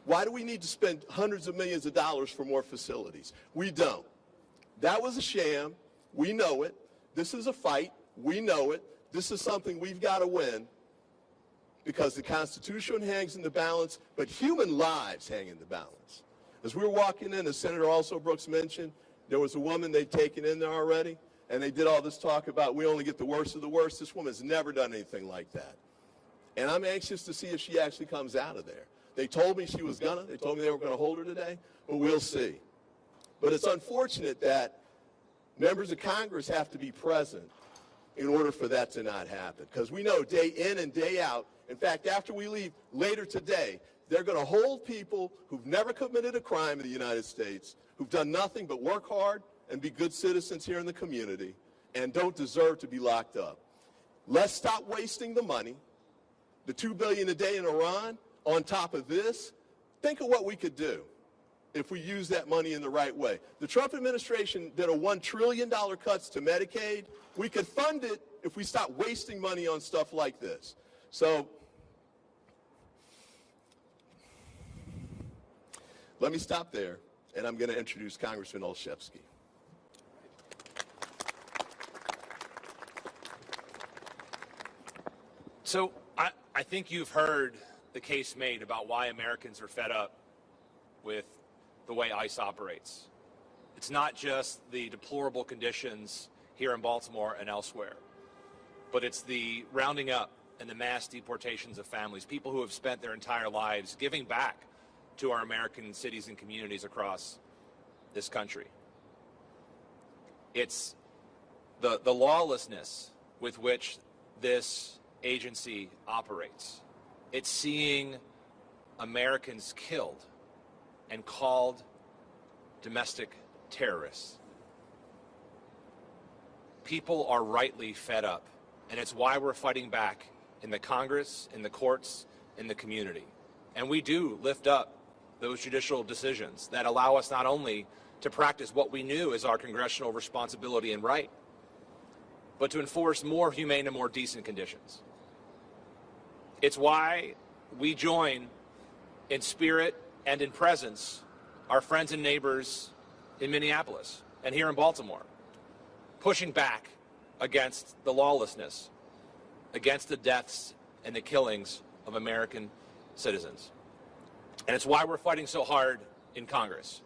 Why do we need to spend hundreds of millions of dollars for more facilities? We don't. That was a sham. We know it. This is a fight. We know it. This is something we've got to win, because the Constitution hangs in the balance, but human lives hang in the balance. As we were walking in, as Senator Alsobrooks mentioned, there was a woman they'd taken in there already, and they did all this talk about we only get the worst of the worst. This woman's never done anything like that. And I'm anxious to see if she actually comes out of there. They told me she was gonna. They told me they were going to hold her today, but we'll see. But it's unfortunate that members of Congress have to be present in order for that to not happen, because we know day in and day out, in fact, after we leave later today, they're going to hold people who've never committed a crime in the United States, who've done nothing but work hard and be good citizens here in the community, and don't deserve to be locked up. Let's stop wasting the money, the $2 billion a day in Iran. On top of this, think of what we could do if we use that money in the right way. The Trump administration did a $1 trillion cuts to Medicaid. We could fund it if we stop wasting money on stuff like this. So let me stop there, and I'm going to introduce Congressman Olszewski. So I think you've heard the case made about why Americans are fed up with the way ICE operates. It's not just the deplorable conditions here in Baltimore and elsewhere, but it's the rounding up and the mass deportations of families, people who have spent their entire lives giving back to our American cities and communities across this country. It's the lawlessness with which this agency operates. It's seeing Americans killed and called domestic terrorists. People are rightly fed up, and it's why we're fighting back in the Congress, in the courts, in the community. And we do lift up those judicial decisions that allow us not only to practice what we knew is our congressional responsibility and right, but to enforce more humane and more decent conditions. It's why we join in spirit and in presence our friends and neighbors in Minneapolis and here in Baltimore, pushing back against the lawlessness, against the deaths and the killings of American citizens. And it's why we're fighting so hard in Congress.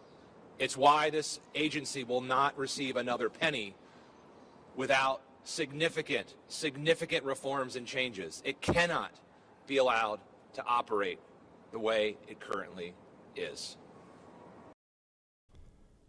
It's why this agency will not receive another penny without significant reforms and changes. It cannot be allowed to operate the way it currently is.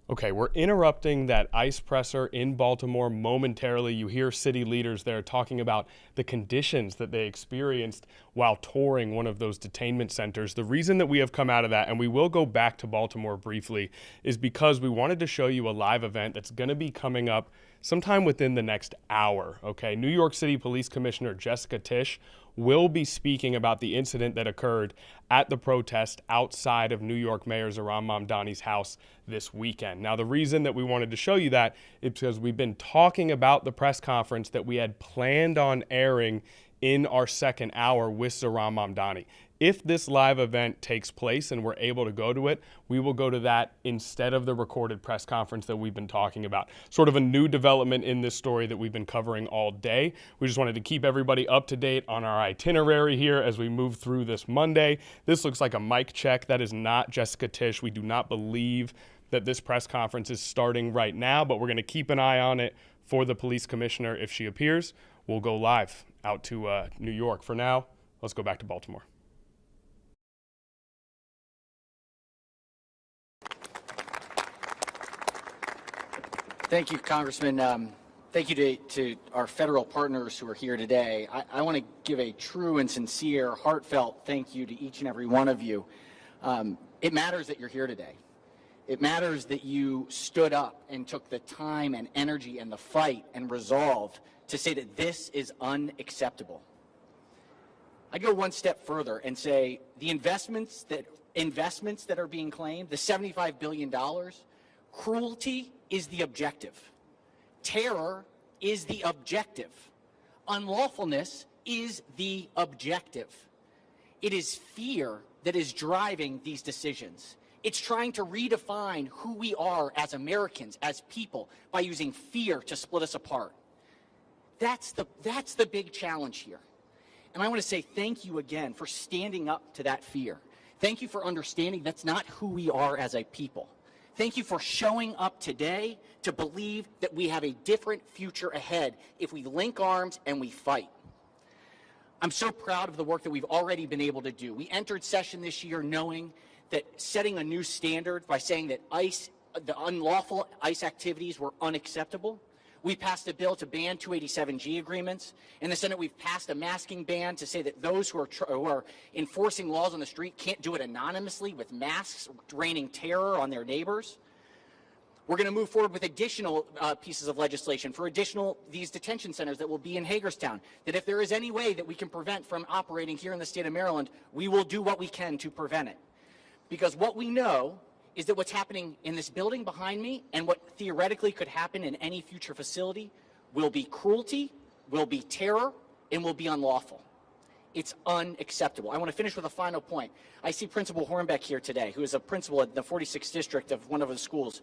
Okay, we're interrupting that ICE presser in Baltimore momentarily. You hear city leaders there talking about the conditions that they experienced while touring one of those detainment centers. The reason that we have come out of that, and we will go back to Baltimore briefly, is because we wanted to show you a live event that's going to be coming up sometime within the next hour. Okay, New York City Police Commissioner Jessica Tisch will be speaking about the incident that occurred at the protest outside of New York Mayor Zohran Mamdani's house this weekend. Now, the reason that we wanted to show you that is because we've been talking about the press conference that we had planned on airing in our second hour with Zohran Mamdani. If this live event takes place and we're able to go to it, we will go to that instead of the recorded press conference that we've been talking about. Sort of a new development in this story that we've been covering all day. We just wanted to keep everybody up to date on our itinerary here as we move through this Monday. This looks like a mic check. That is not Jessica Tisch. We do not believe that this press conference is starting right now, but we're going to keep an eye on it for the police commissioner if she appears. We'll go live out to New York. For now, let's go back to Baltimore. Thank you, Congressman. Thank you to our federal partners who are here today. I want to give a true and sincere, heartfelt thank you to each and every one of you. It matters that you're here today. It matters that you stood up and took the time and energy and the fight and resolve to say that this is unacceptable. I'd go one step further and say the investments that are being claimed, the $75 billion, cruelty is the objective. Terror is the objective. Unlawfulness is the objective. It is fear that is driving these decisions. It's trying to redefine who we are as Americans, as people, by using fear to split us apart. That's the big challenge here. And I want to say thank you again for standing up to that fear. Thank you for understanding that's not who we are as a people. Thank you for showing up today to believe that we have a different future ahead if we link arms and we fight. I'm so proud of the work that we've already been able to do. We entered session this year knowing that setting a new standard by saying that the unlawful ICE activities were unacceptable. We passed a bill to ban 287G agreements. In the Senate, we've passed a masking ban to say that those who are enforcing laws on the street can't do it anonymously with masks, raining terror on their neighbors. We're going to move forward with additional pieces of legislation for these detention centers that will be in Hagerstown, that if there is any way that we can prevent from operating here in the state of Maryland, we will do what we can to prevent it. Because what we know is that what's happening in this building behind me and what theoretically could happen in any future facility will be cruelty, will be terror, and will be unlawful. It's unacceptable. I want to finish with a final point. I see Principal Hornbeck here today, who is a principal at the 46th district of one of the schools,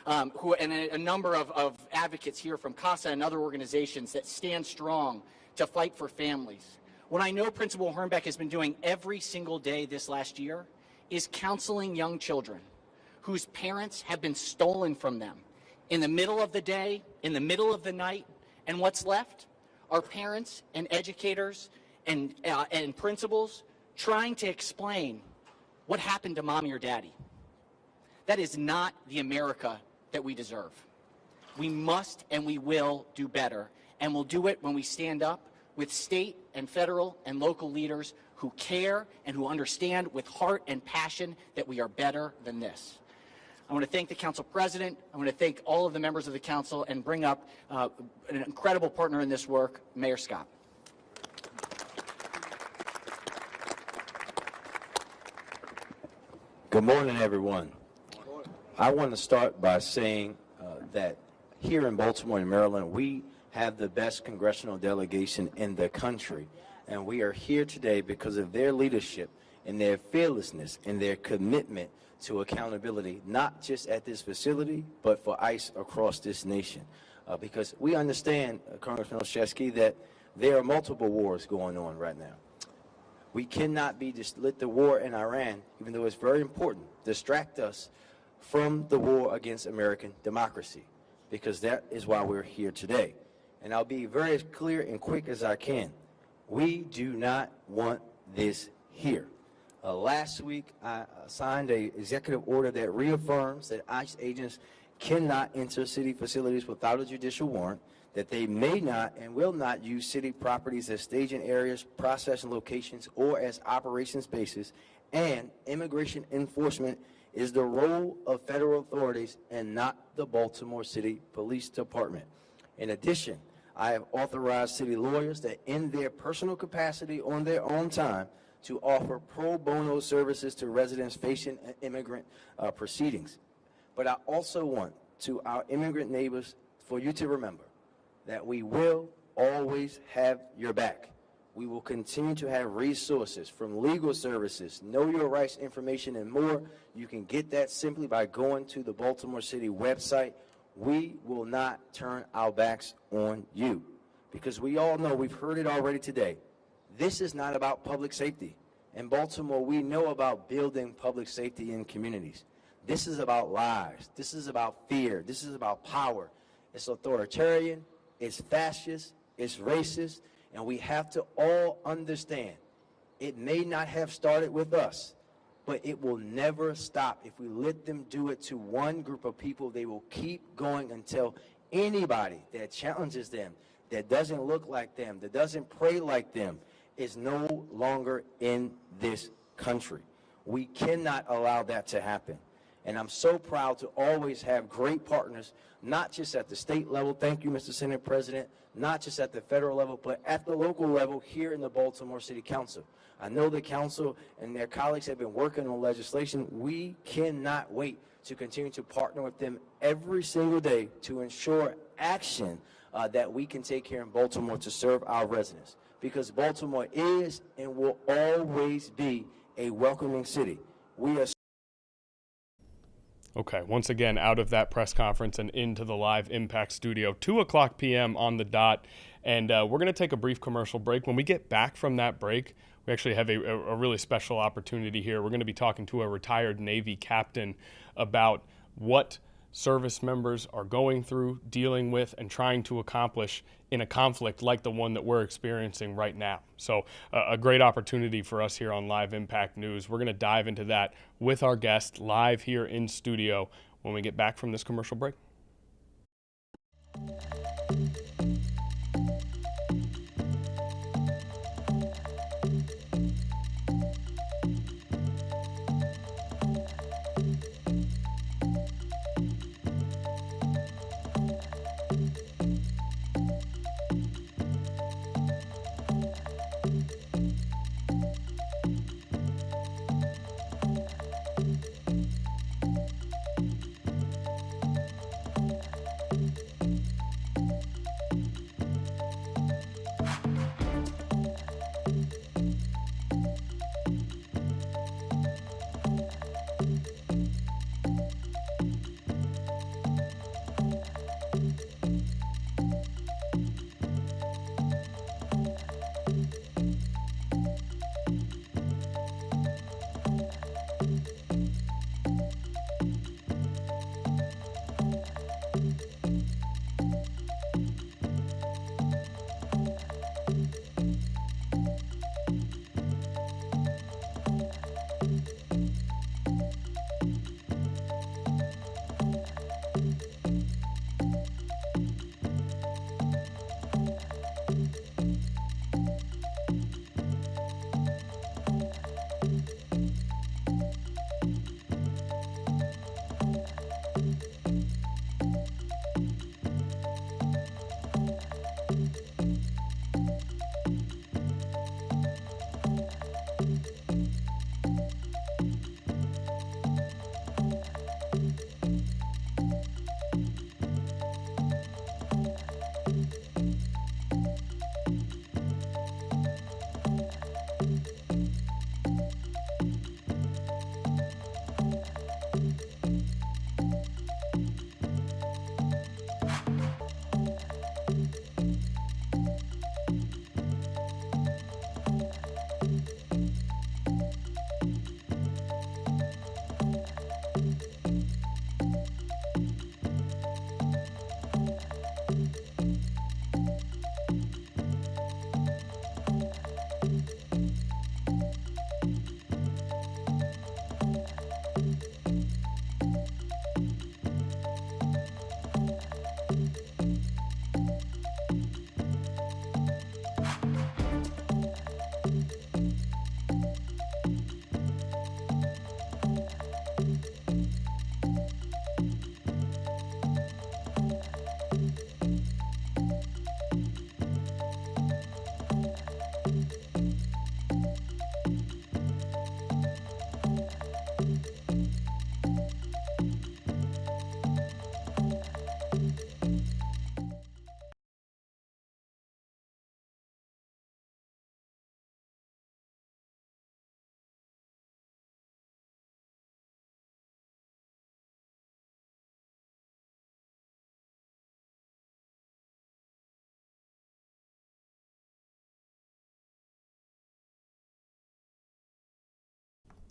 and a number of advocates here from CASA and other organizations that stand strong to fight for families. What I know Principal Hornbeck has been doing every single day this last year is counseling young children whose parents have been stolen from them in the middle of the day, in the middle of the night, and what's left are parents and educators and principals trying to explain what happened to mommy or daddy. That is not the America that we deserve. We must and we will do better, and we'll do it when we stand up with state and federal and local leaders who care and who understand with heart and passion that we are better than this. I want to thank the Council President. I want to thank all of the members of the Council and bring up an incredible partner in this work, Mayor Scott. Good morning, everyone. I want to start by saying that here in Baltimore and Maryland, we have the best congressional delegation in the country, and we are here today because of their leadership and their fearlessness and their commitment to accountability, not just at this facility, but for ICE across this nation. Because we understand, Congressman Olszewski, that there are multiple wars going on right now. We cannot just let the war in Iran, even though it's very important, distract us from the war against American democracy, because that is why we're here today. And I'll be very as clear and quick as I can. We do not want this here. Last week, I signed an executive order that reaffirms that ICE agents cannot enter city facilities without a judicial warrant, that they may not and will not use city properties as staging areas, processing locations, or as operations bases, and immigration enforcement is the role of federal authorities and not the Baltimore City Police Department. In addition, I have authorized city lawyers that in their personal capacity on their own time to offer pro bono services to residents facing immigrant proceedings. But I also want to our immigrant neighbors for you to remember that we will always have your back. We will continue to have resources from legal services, know your rights information, and more. You can get that simply by going to the Baltimore City website. We will not turn our backs on you, because we all know, we've heard it already today, this is not about public safety. In Baltimore, we know about building public safety in communities. This is about lives. This is about fear. This is about power. It's authoritarian, it's fascist, it's racist, and we have to all understand it may not have started with us, but it will never stop. If we let them do it to one group of people, they will keep going until anybody that challenges them, that doesn't look like them, that doesn't pray like them, is no longer in this country. We cannot allow that to happen. And I'm so proud to always have great partners, not just at the state level, thank you, Mr. Senate President, not just at the federal level, but at the local level here in the Baltimore City Council. I know the council and their colleagues have been working on legislation. We cannot wait to continue to partner with them every single day to ensure action that we can take here in Baltimore to serve our residents. Because Baltimore is and will always be a welcoming city. We are. Okay, once again, out of that press conference and into the Live Impact studio, 2:00 p.m. on the dot. And we're going to take a brief commercial break. When we get back from that break, we actually have a really special opportunity here. We're going to be talking to a retired Navy captain about what service members are going through, dealing with, and trying to accomplish in a conflict like the one that we're experiencing right now. So a great opportunity for us here on Live Impact News. We're going to dive into that with our guest live here in studio when we get back from this commercial break.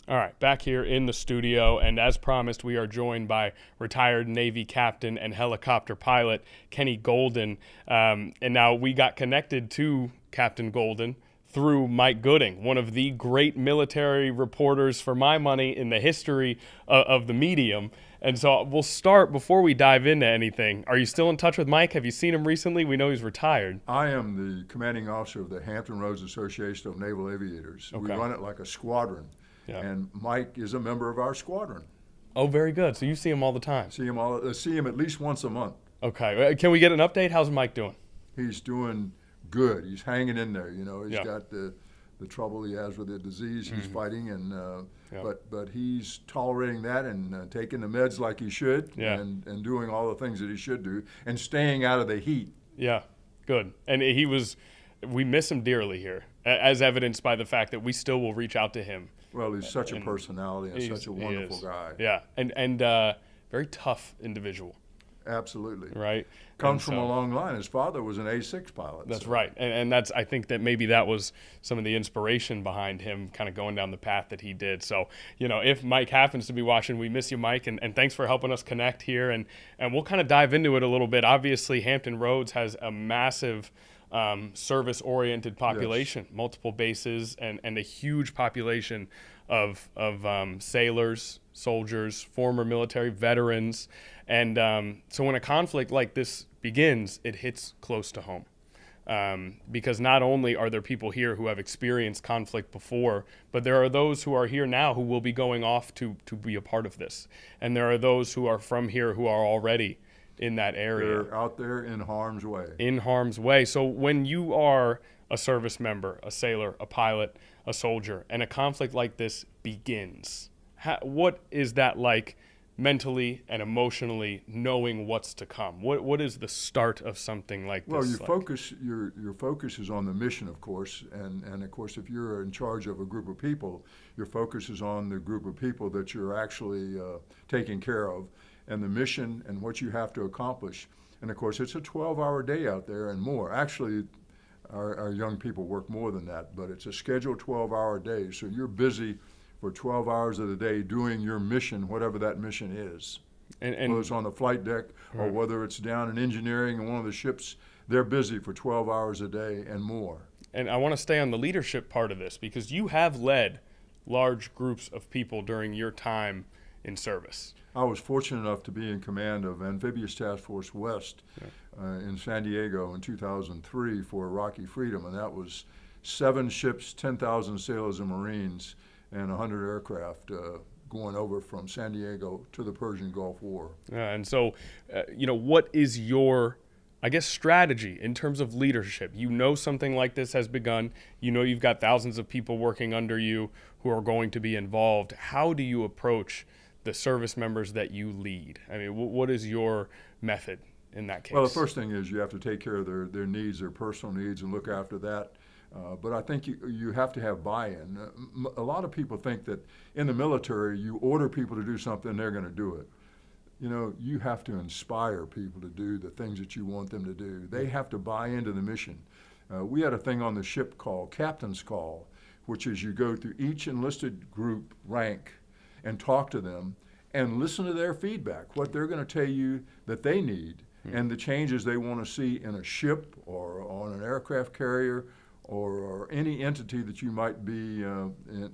All right, back here in the studio, and as promised, we are joined by retired Navy captain and helicopter pilot Kenny Golden. And now we got connected to Captain Golden through Mike Gooding, one of the great military reporters, for my money, in the history of the medium. And so we'll start, before we dive into anything, are you still in touch with Mike? Have you seen him recently? We know he's retired. I am the commanding officer of the Hampton Roads Association of Naval Aviators. Okay. We run it like a squadron. Yeah. And Mike is a member of our squadron. Oh, very good. So you see him all the time? See him at least once a month. Okay. Can we get an update? How's Mike doing? He's doing good. He's hanging in there. You know, he's Yeah. got the trouble he has with the disease he's Mhm. fighting, and Yeah. but he's tolerating that and taking the meds like he should, Yeah. and doing all the things that he should do, and staying out of the heat. Yeah, good. And we miss him dearly here, as evidenced by the fact that we still will reach out to him. Well, he's such a And personality and such a he wonderful is. guy. Yeah, and very tough individual. Absolutely. Right. Comes And from a so- long line. His father was an A6 pilot. That's so- right. And that's, I think that maybe that was some of the inspiration behind him kind of going down the path that he did. So, you know, if Mike happens to be watching, we miss you, Mike, and thanks for helping us connect here. And we'll kind of dive into it a little bit. Obviously, Hampton Roads has a massive service-oriented population, multiple bases, and a huge population of sailors, soldiers, former military veterans. And so when a conflict like this begins, it hits close to home. Because not only are there people here who have experienced conflict before, but there are those who are here now who will be going off to be a part of this. And there are those who are from here who are already in that area. They're out there in harm's way. In harm's way. So when you are a service member, a sailor, a pilot, a soldier, and a conflict like this begins, what is that like mentally and emotionally, knowing what's to come? What is the start of something like this? Well, your focus is on the mission, of course, and of course, if you're in charge of a group of people, your focus is on the group of people that you're actually taking care of, and the mission and what you have to accomplish. And of course, it's a 12-hour day out there and more. Actually, our young people work more than that, but it's a scheduled 12-hour day, so you're busy for 12 hours of the day doing your mission, whatever that mission is. And whether it's on the flight deck or Right. whether it's down in engineering in one of the ships, they're busy for 12 hours a day and more. And I want to stay on the leadership part of this, because you have led large groups of people during your time in service. I was fortunate enough to be in command of Amphibious Task Force West in San Diego in 2003 for Iraqi freedom, and that was 7 ships, 10,000 sailors and Marines, and 100 aircraft going over from San Diego to the Persian Gulf War. And so, you know, what is your, I guess, strategy in terms of leadership? You know something like this has begun. You know you've got thousands of people working under you who are going to be involved. How do you approach the service members that you lead? I mean, what is your method in that case? Well, the first thing is you have to take care of their needs, their personal needs, and look after that. But I think you have to have buy-in. A lot of people think that in the military, you order people to do something, they're going to do it. You know, you have to inspire people to do the things that you want them to do. They have to buy into the mission. We had a thing on the ship called Captain's Call, which is you go through each enlisted group rank and talk to them and listen to their feedback, what they're going to tell you that they need, and the changes they want to see in a ship or on an aircraft carrier or any entity that you might be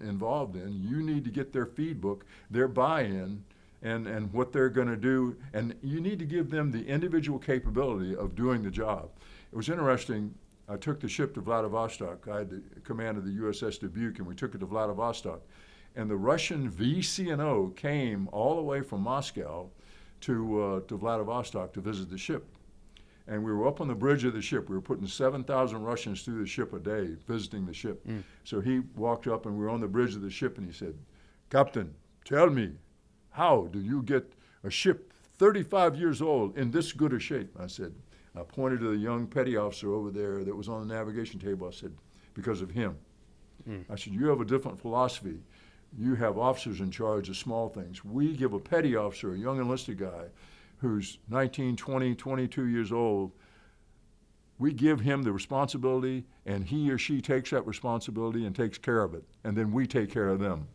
involved in. You need to get their feedback, their buy-in, and what they're going to do, and you need to give them the individual capability of doing the job. It was interesting. I took the ship to Vladivostok. I had the command of the USS Dubuque, and we took it to Vladivostok. And the Russian VCNO came all the way from Moscow to Vladivostok to visit the ship. And we were up on the bridge of the ship. We were putting 7,000 Russians through the ship a day, visiting the ship. So he walked up, and we were on the bridge of the ship, and he said, "Captain, tell me, how do you get a ship 35 years old in this good a shape?" I pointed to the young petty officer over there that was on the navigation table. I said, "Because of him." I said, "You have a different philosophy. You have officers in charge of small things. We give a petty officer, a young enlisted guy, who's 19, 20, 22 years old, we give him the responsibility, and he or she takes that responsibility and takes care of it, and then we take care of them."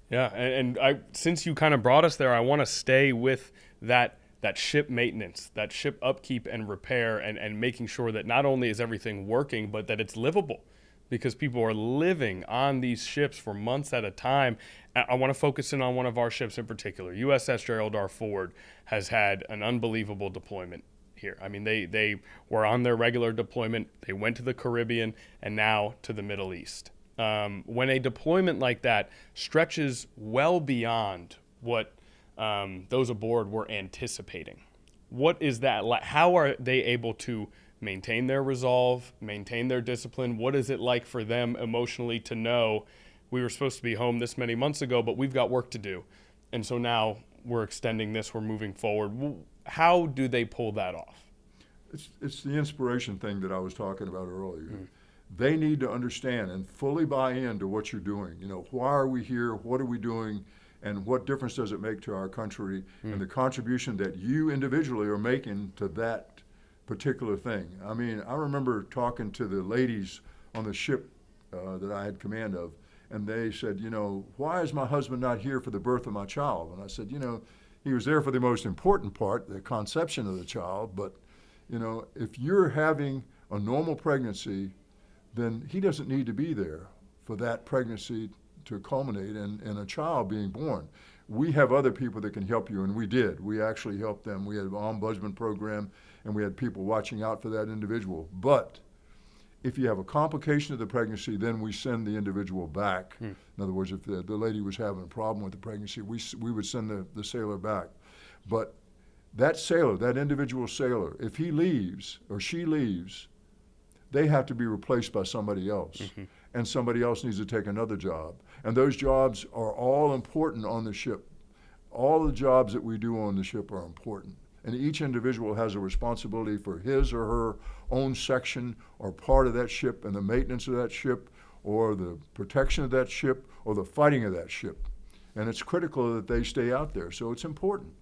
Yeah, and since you kind of brought us there, I want to stay with that ship maintenance, that ship upkeep and repair, and making sure that not only is everything working, but that it's livable, because people are living on these ships for months at a time. I want to focus in on one of our ships in particular. USS Gerald R. Ford has had an unbelievable deployment here. I mean, they were on their regular deployment, they went to the Caribbean, and now to the Middle East. When a deployment like that stretches well beyond what those aboard were anticipating, what is that like? How are they able to maintain their resolve, maintain their discipline? What is it like for them emotionally to know we were supposed to be home this many months ago, but we've got work to do, and so now we're extending this, we're moving forward? How do they pull that off? It's the inspiration thing that I was talking about earlier. They need to understand and fully buy into what you're doing. You know, why are we here? What are we doing? And what difference does it make to our country? And the contribution that you individually are making to that particular thing. I mean, I remember talking to the ladies on the ship that I had command of, and they said, you know, why is my husband not here for the birth of my child? And I said, you know, he was there for the most important part, the conception of the child, but, you know, if you're having a normal pregnancy, then he doesn't need to be there for that pregnancy to culminate in a child being born. We have other people that can help you, and we did. We actually helped them. We had an ombudsman program, and we had people watching out for that individual. But if you have a complication of the pregnancy, then we send the individual back. In other words, if the lady was having a problem with the pregnancy, we would send the sailor back. But that sailor, that individual sailor, if he leaves or she leaves, they have to be replaced by somebody else. And somebody else needs to take another job. And those jobs are all important on the ship. All the jobs that we do on the ship are important. And each individual has a responsibility for his or her own section or part of that ship, and the maintenance of that ship, or the protection of that ship, or the fighting of that ship. And it's critical that they stay out there, so it's important.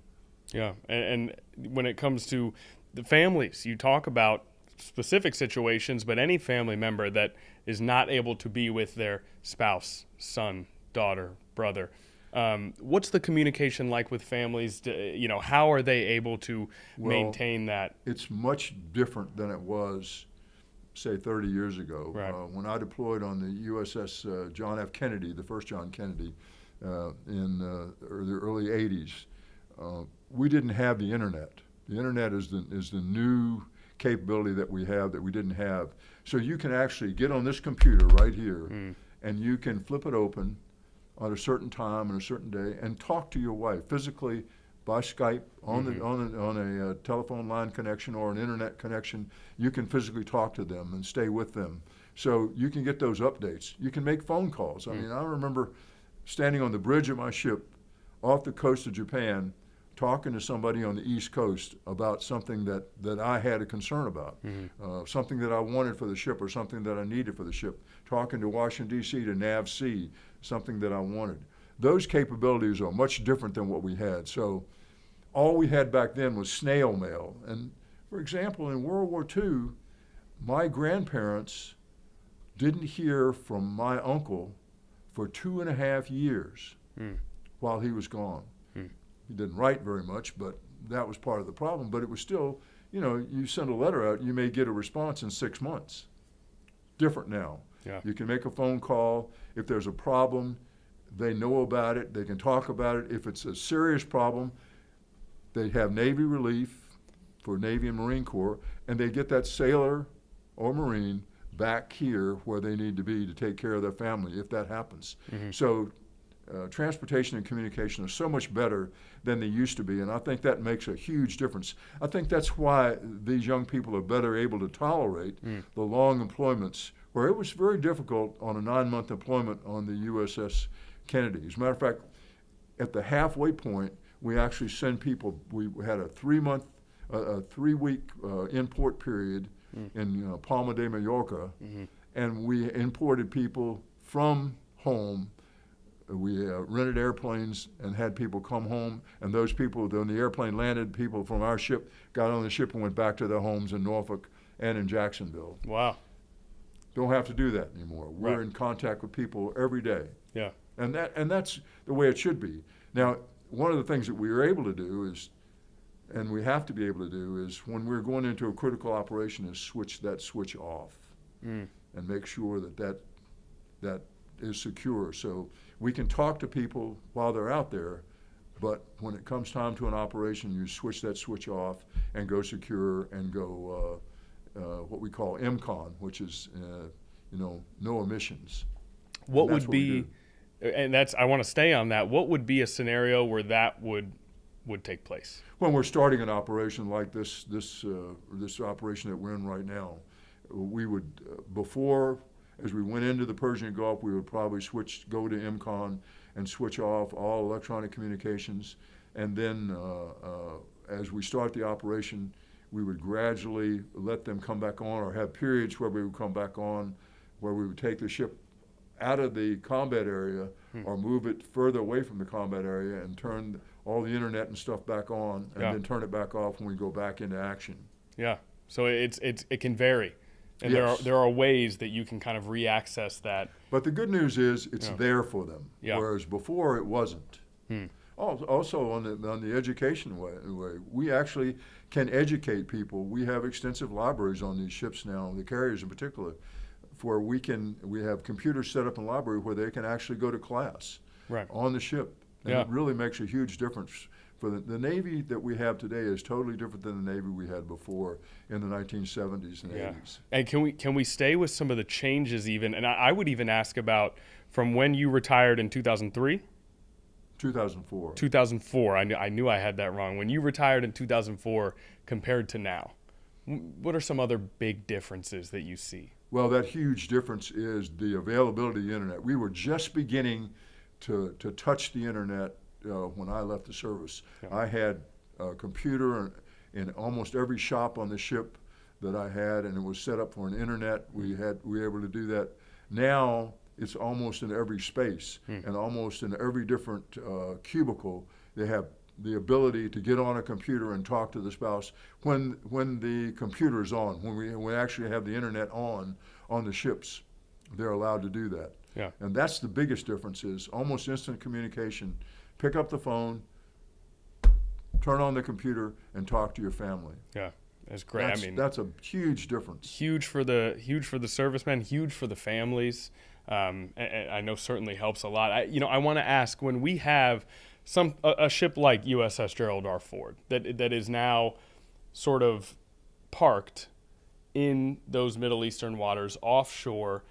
Yeah, and when it comes to the families, you talk about specific situations, but any family member that is not able to be with their spouse, son, daughter, brother, what's the communication like with families? You know, how are they able to maintain that? It's much different than it was, say, 30 years ago. Right. When I deployed on the USS John F. Kennedy, the first John Kennedy, in the early 80s, we didn't have the internet. The internet is the new capability that we have that we didn't have. So you can actually get on this computer right here, and you can flip it open on a certain time and a certain day and talk to your wife physically by Skype on a telephone line connection or an internet connection. You can physically talk to them and stay with them. So you can get those updates. You can make phone calls. I mean, I remember standing on the bridge of my ship off the coast of Japan, talking to somebody on the East Coast about something that I had a concern about, something that I wanted for the ship or something that I needed for the ship, talking to Washington, D.C., to NAVC, something that I wanted. Those capabilities are much different than what we had. So all we had back then was snail mail. And for example, in World War II, my grandparents didn't hear from my uncle for 2.5 years while he was gone. He didn't write very much, but that was part of the problem. But it was still, you know, you send a letter out, you may get a response in 6 months. Different now. Yeah. You can make a phone call. If there's a problem, they know about it. They can talk about it. If it's a serious problem, they have Navy relief for Navy and Marine Corps, and they get that sailor or Marine back here where they need to be to take care of their family if that happens. So transportation and communication are so much better than they used to be, and I think that makes a huge difference. I think that's why these young people are better able to tolerate the long employments, where it was very difficult on a 9-month employment on the USS Kennedy. As a matter of fact, at the halfway point, we actually send people, we had a 3-week import period in Palma de Mallorca, and we imported people from home. We rented airplanes and had people come home, and those people, when the airplane landed, people from our ship got on the ship and went back to their homes in Norfolk and in Jacksonville. Wow. Don't have to do that anymore. We're Right. in contact with people every day. Yeah. And that's the way it should be. Now, one of the things that we are able to do is, and we have to be able to do, is when we're going into a critical operation, is switch that switch off and make sure that is secure. So we can talk to people while they're out there, but when it comes time to an operation, you switch that switch off and go secure and go what we call MCON, which is no emissions. What would be, and that's, I want to stay on that. What would be a scenario where that would take place? When we're starting an operation like this operation that we're in right now, we would before, as we went into the Persian Gulf, we would probably go to MCON and switch off all electronic communications, and then as we start the operation, we would gradually let them come back on, or have periods where we would come back on, where we would take the ship out of the combat area or move it further away from the combat area and turn all the internet and stuff back on, and then turn it back off when we go back into action. Yeah, so it can vary, and yes. there are ways that you can kind of re-access that. But the good news is it's there for them, whereas before it wasn't. Also on the education way, we actually can educate people. We have extensive libraries on these ships now, the carriers in particular, where we have computers set up in the library where they can actually go to class on the ship. And it really makes a huge difference. For the Navy that we have today is totally different than the Navy we had before in the 1970s and 80s. And can we stay with some of the changes even? And I would even ask about from when you retired in 2003? 2004. 2004. I knew I had that wrong. When you retired in 2004 compared to now, what are some other big differences that you see? Well, that huge difference is the availability of the internet. We were just beginning to touch the internet when I left the service. I had a computer in almost every shop on the ship that I had, and it was set up for an internet. We were able to do that. Now it's almost in every space and almost in every different cubicle. They have the ability to get on a computer and talk to the spouse when the computer is on. When we actually have the internet on the ships, they're allowed to do that. Yeah. And that's the biggest difference, is almost instant communication. Pick up the phone, turn on the computer, and talk to your family. Yeah, that's great. That's a huge difference. Huge for the servicemen, huge for the families. And I know certainly helps a lot. I want to ask, when we have a ship like USS Gerald R. Ford that is now sort of parked in those Middle Eastern waters offshore,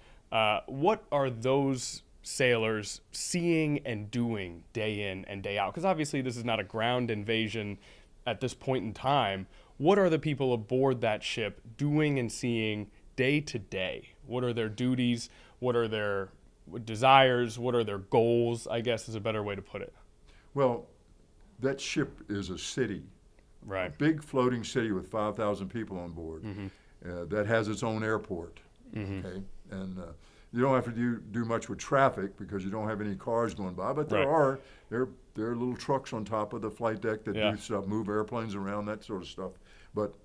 what are those sailors seeing and doing day in and day out? Because obviously this is not a ground invasion at this point in time. What are the people aboard that ship doing and seeing day to day? What are their duties? What are their desires? What are their goals, I guess is a better way to put it. Well, that ship is a city, a big floating city with 5,000 people on board that has its own airport. Okay, and you don't have to do much with traffic because you don't have any cars going by, but there are little trucks on top of the flight deck that do stuff, move airplanes around, that sort of stuff. But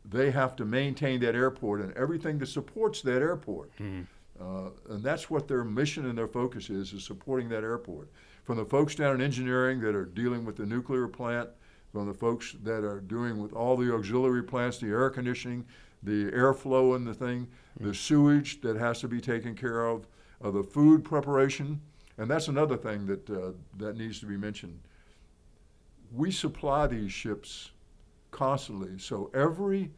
they have to maintain that airport and everything that supports that airport. And that's what their mission and their focus is supporting that airport. From the folks down in engineering that are dealing with the nuclear plant, from the folks that are doing with all the auxiliary plants, the air conditioning, the airflow in the thing, the sewage that has to be taken care of, the food preparation. And that's another thing that needs to be mentioned. We supply these ships constantly. So every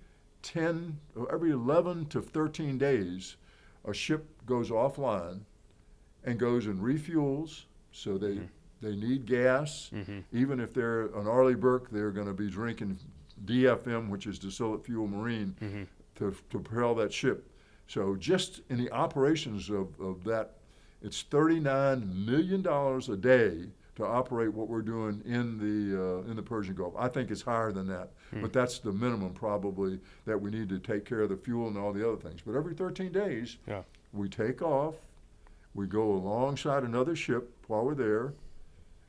11 to 13 days, a ship goes offline and goes and refuels. So they need gas. Even if they're an Arleigh Burke, they're going to be drinking DFM, which is distillate fuel marine, to propel that ship. So just in the operations of that, it's $39 million a day to operate what we're doing in the Persian Gulf. I think it's higher than that, but that's the minimum probably that we need to take care of the fuel and all the other things. But every 13 days, we take off, we go alongside another ship while we're there.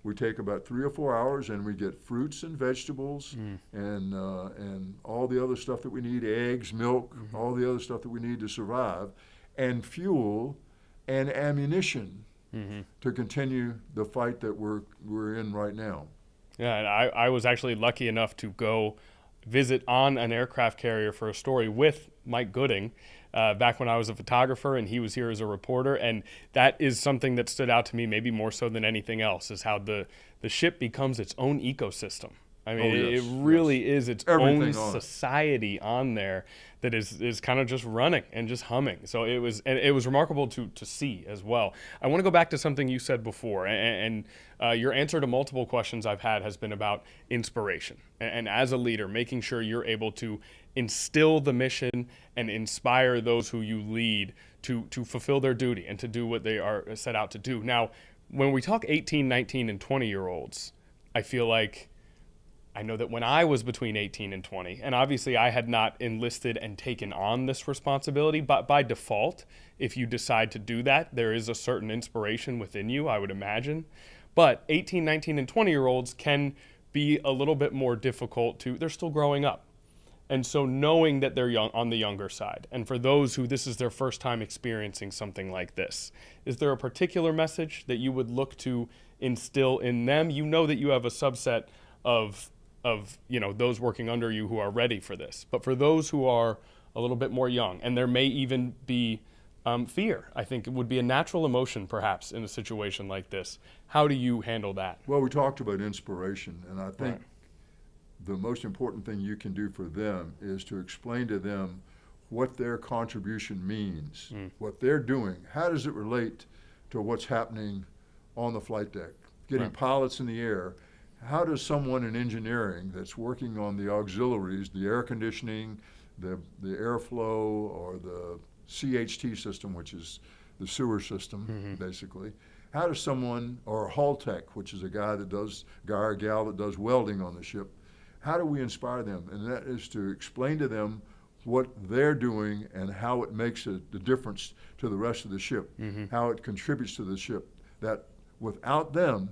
We take about 3 or 4 hours and we get fruits and vegetables and all the other stuff that we need, eggs, milk, all the other stuff that we need to survive, and fuel and ammunition to continue the fight that we're in right now. Yeah, and I was actually lucky enough to go visit on an aircraft carrier for a story with Mike Gooding back when I was a photographer and he was here as a reporter. And that is something that stood out to me maybe more so than anything else, is how the ship becomes its own ecosystem. I mean, it really is its own society on there that is kind of just running and just humming. So it was remarkable to see as well. I want to go back to something you said before, and your answer to multiple questions I've had has been about inspiration. And as a leader, making sure you're able to instill the mission and inspire those who you lead to fulfill their duty and to do what they are set out to do. Now, when we talk 18, 19, and 20-year-olds, I feel like I know that when I was between 18 and 20, and obviously I had not enlisted and taken on this responsibility, but by default, if you decide to do that, there is a certain inspiration within you, I would imagine. But 18, 19, and 20-year-olds can be a little bit more difficult they're still growing up. And so knowing that they're young, on the younger side, and for those who this is their first time experiencing something like this, is there a particular message that you would look to instill in them? You know that you have a subset of those working under you who are ready for this. But for those who are a little bit more young, and there may even be fear, I think it would be a natural emotion perhaps in a situation like this. How do you handle that? Well, we talked about inspiration, and I think the most important thing you can do for them is to explain to them what their contribution means, what they're doing. How does it relate to what's happening on the flight deck, getting pilots in the air? How does someone in engineering that's working on the auxiliaries, the air conditioning, the airflow, or the CHT system, which is the sewer system, basically, how does someone, or a hull tech, which is a guy or gal that does welding on the ship, how do we inspire them? And that is to explain to them what they're doing and how it makes the difference to the rest of the ship, how it contributes to the ship, that without them,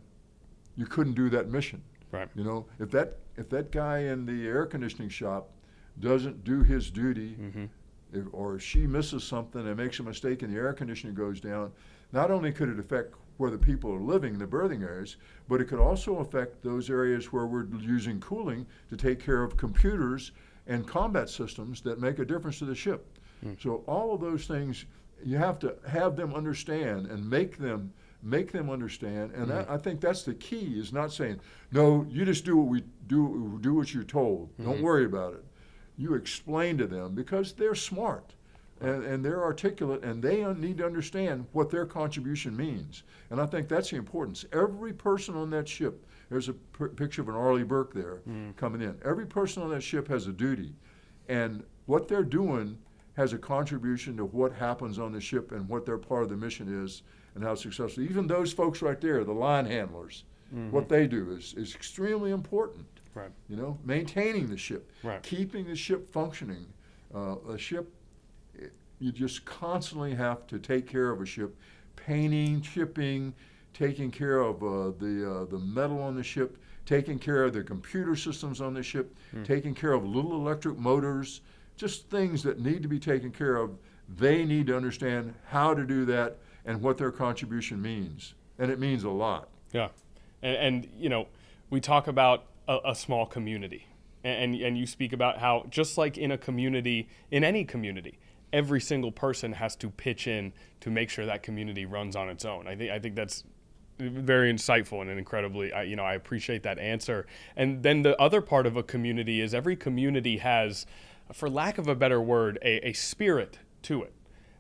you couldn't do that mission. Right. You know, if that guy in the air conditioning shop doesn't do his duty, or she misses something and makes a mistake and the air conditioning goes down, not only could it affect where the people are living, the berthing areas, but it could also affect those areas where we're using cooling to take care of computers and combat systems that make a difference to the ship. So all of those things, you have to have them understand and make them understand, and I think that's the key, is not saying, no, you just do what you're told. Don't worry about it. You explain to them, because they're smart and they're articulate, and they need to understand what their contribution means. And I think that's the importance. Every person on that ship, there's a picture of an Arleigh Burke there coming in. Every person on that ship has a duty, and what they're doing has a contribution to what happens on the ship and what their part of the mission is and how successful. Even those folks right there, the line handlers, what they do is extremely important. Right. You know, maintaining the ship, right, keeping the ship functioning. A ship, you just constantly have to take care of a ship, painting, chipping, taking care of the metal on the ship, taking care of the computer systems on the ship, taking care of little electric motors, just things that need to be taken care of. They need to understand how to do that and what their contribution means, and it means a lot. Yeah, and you know, we talk about a small community, and you speak about how, just like in a community, in any community, every single person has to pitch in to make sure that community runs on its own. I think that's very insightful and incredibly, I appreciate that answer. And then the other part of a community is every community has, for lack of a better word, a spirit to it.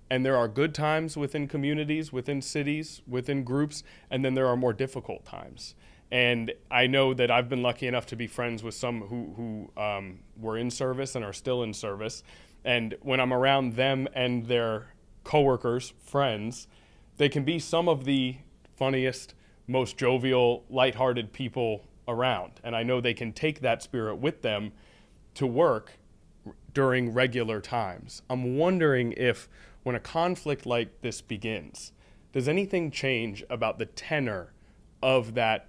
And there are good times within communities, within cities, within groups, and then there are more difficult times. And I know that I've been lucky enough to be friends with some who were in service and are still in service. And when I'm around them and their coworkers, friends, they can be some of the funniest, most jovial, lighthearted people around. And I know they can take that spirit with them to work during regular times. I'm wondering if, when a conflict like this begins, does anything change about the tenor of that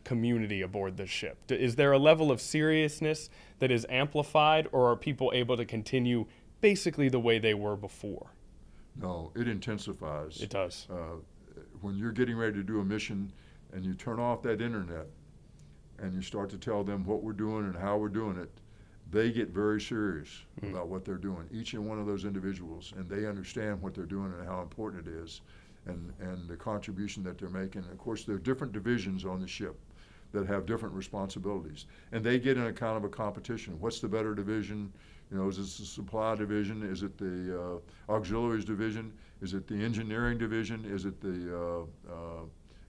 community aboard the ship? Is there a level of seriousness that is amplified, or are people able to continue basically the way they were before? No, it intensifies. It does. when you're getting ready to do a mission and you turn off that internet and you start to tell them what we're doing and how we're doing it, they get very serious about what they're doing, each and one of those individuals, and they understand what they're doing and how important it is and the contribution that they're making. And of course, there are different divisions on the ship that have different responsibilities, and they get in a kind of a competition. What's the better division? You know, is it the supply division? Is it the auxiliaries division? Is it the engineering division? Is it the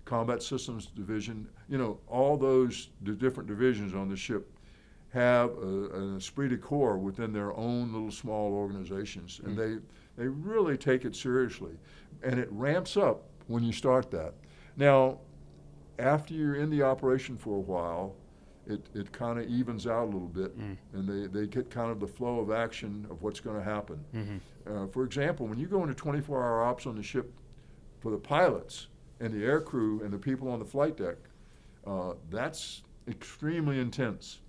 combat systems division? You know, all those different divisions on the ship have an esprit de corps within their own little small organizations, and they really take it seriously, and it ramps up when you start that. Now, after you're in the operation for a while, it kind of evens out a little bit, and they get kind of the flow of action of what's going to happen. For example, when you go into 24-hour ops on the ship for the pilots and the air crew and the people on the flight deck, that's extremely intense.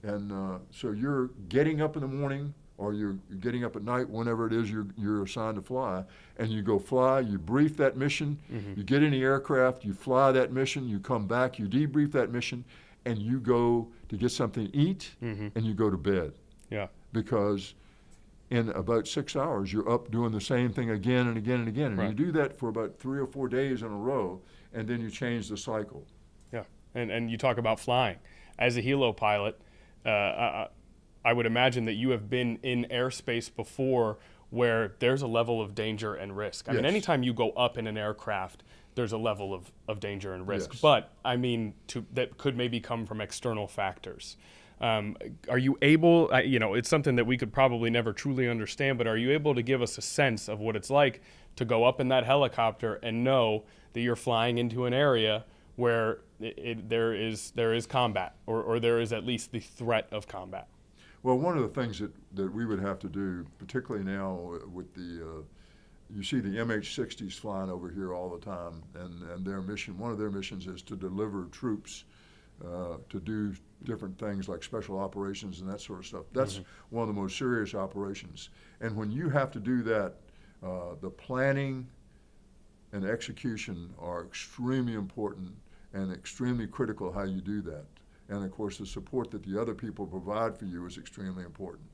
And so you're getting up in the morning, or you're getting up at night, whenever it is you're assigned to fly, and you go fly, you brief that mission, you get in the aircraft, you fly that mission, you come back, you debrief that mission, and you go to get something to eat, and you go to bed. Yeah. Because in about 6 hours, you're up doing the same thing again and again and again. And Right. you do that for about 3 or 4 days in a row, and then you change the cycle. Yeah, and you talk about flying. As a helo pilot, I would imagine that you have been in airspace before where there's a level of danger and risk. I mean, Yes. anytime you go up in an aircraft, there's a level of danger and risk. Yes. But, I mean, that could maybe come from external factors. Are you able, you know, it's something that we could probably never truly understand, but are you able to give us a sense of what it's like to go up in that helicopter and know that you're flying into an area where there is combat, or there is at least the threat of combat? Well, one of the things that we would have to do, particularly now with the, you see the MH-60s flying over here all the time, and their mission, one of their missions is to deliver troops to do different things like special operations and that sort of stuff. That's one of the most serious operations. And when you have to do that, the planning and execution are extremely important and extremely critical how you do that. And of course, the support that the other people provide for you is extremely important.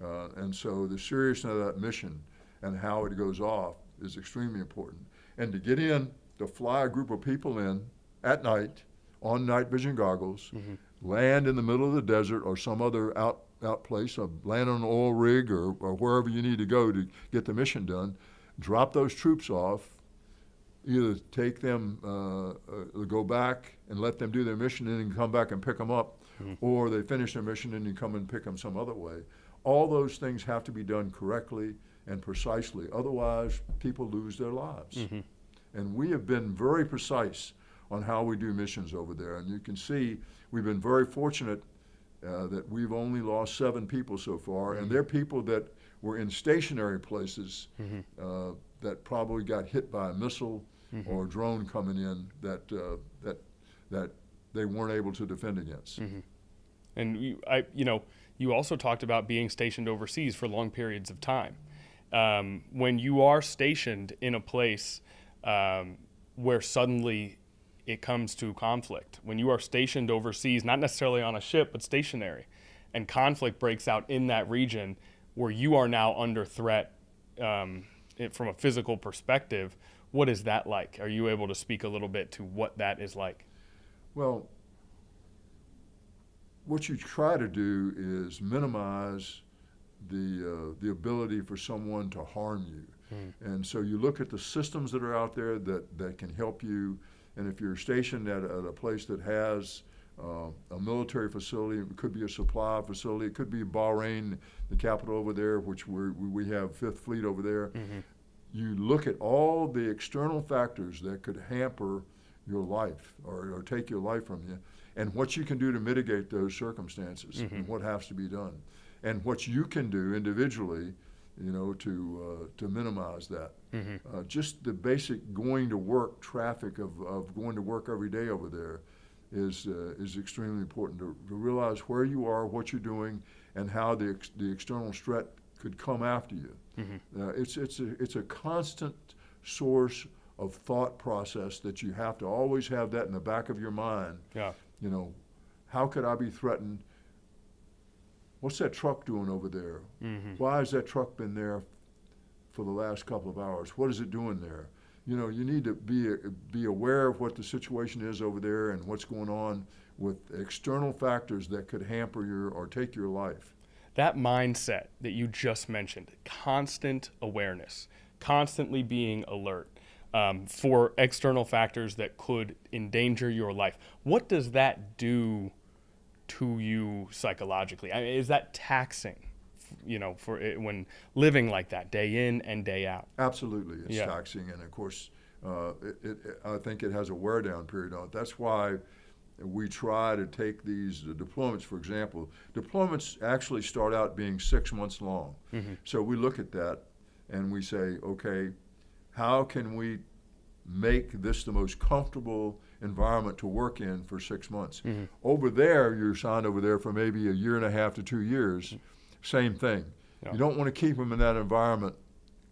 And so the seriousness of that mission and how it goes off is extremely important. And to get in, to fly a group of people in at night on night vision goggles, land in the middle of the desert or some other out place, land on an oil rig or wherever you need to go to get the mission done, drop those troops off, either take them, go back and let them do their mission and then come back and pick them up, or they finish their mission and you come and pick them some other way. All those things have to be done correctly and precisely. Otherwise, people lose their lives. And we have been very precise on how we do missions over there. And you can see we've been very fortunate that we've only lost 7 people so far, and they're people that were in stationary places that probably got hit by a missile or a drone coming in that they weren't able to defend against. And you also talked about being stationed overseas for long periods of time. When you are stationed in a place where suddenly it comes to conflict, when you are stationed overseas, not necessarily on a ship, but stationary, and conflict breaks out in that region where you are now under threat from a physical perspective, what is that like? Are you able to speak a little bit to what that is like? Well, what you try to do is minimize the ability for someone to harm you. And so you look at the systems that are out there that can help you. And if you're stationed at a place that has a military facility, it could be a supply facility, it could be Bahrain, the capital over there, which we have 5th Fleet over there. You look at all the external factors that could hamper your life or take your life from you, and what you can do to mitigate those circumstances and what has to be done, and what you can do individually, to minimize that. Just the basic going to work traffic of going to work every day over there is extremely important to realize where you are, what you're doing, and how the external threat could come after you. It's a constant source of thought process that you have to always have that in the back of your mind. Yeah. You know, how could I be threatened? What's that truck doing over there? Mm-hmm. Why has that truck been there for the last couple of hours? What is it doing there? You know, you need to be aware of what the situation is over there and what's going on with external factors that could hamper your or take your life. That mindset that you just mentioned, constant awareness, constantly being alert for external factors that could endanger your life. What does that do to you psychologically? I mean, is that taxing, you know, for it, when living like that day in and day out? Absolutely, it's taxing, and of course, I think it has a wear down period on it. That's why we try to take these deployments, for example. Deployments actually start out being 6 months long. Mm-hmm. So we look at that and we say, okay, how can we make this the most comfortable environment to work in for 6 months? Mm-hmm. Over there, you're assigned over there for maybe a year and a half to 2 years. Same thing. Yeah. You don't want to keep them in that environment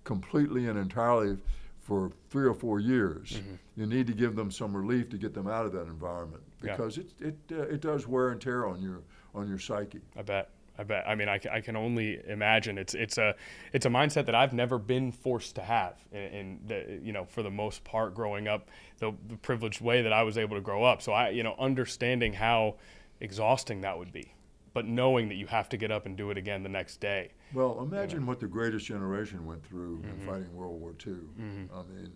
completely and entirely for 3 or 4 years. Mm-hmm. You need to give them some relief to get them out of that environment because it does wear and tear on your psyche. I bet. I mean, I can only imagine. It's a mindset that I've never been forced to have. In the, you know, for the most part, growing up, the privileged way that I was able to grow up. So understanding how exhausting that would be, but knowing that you have to get up and do it again the next day. Well, imagine what the greatest generation went through in fighting World War II. Mm-hmm. I mean,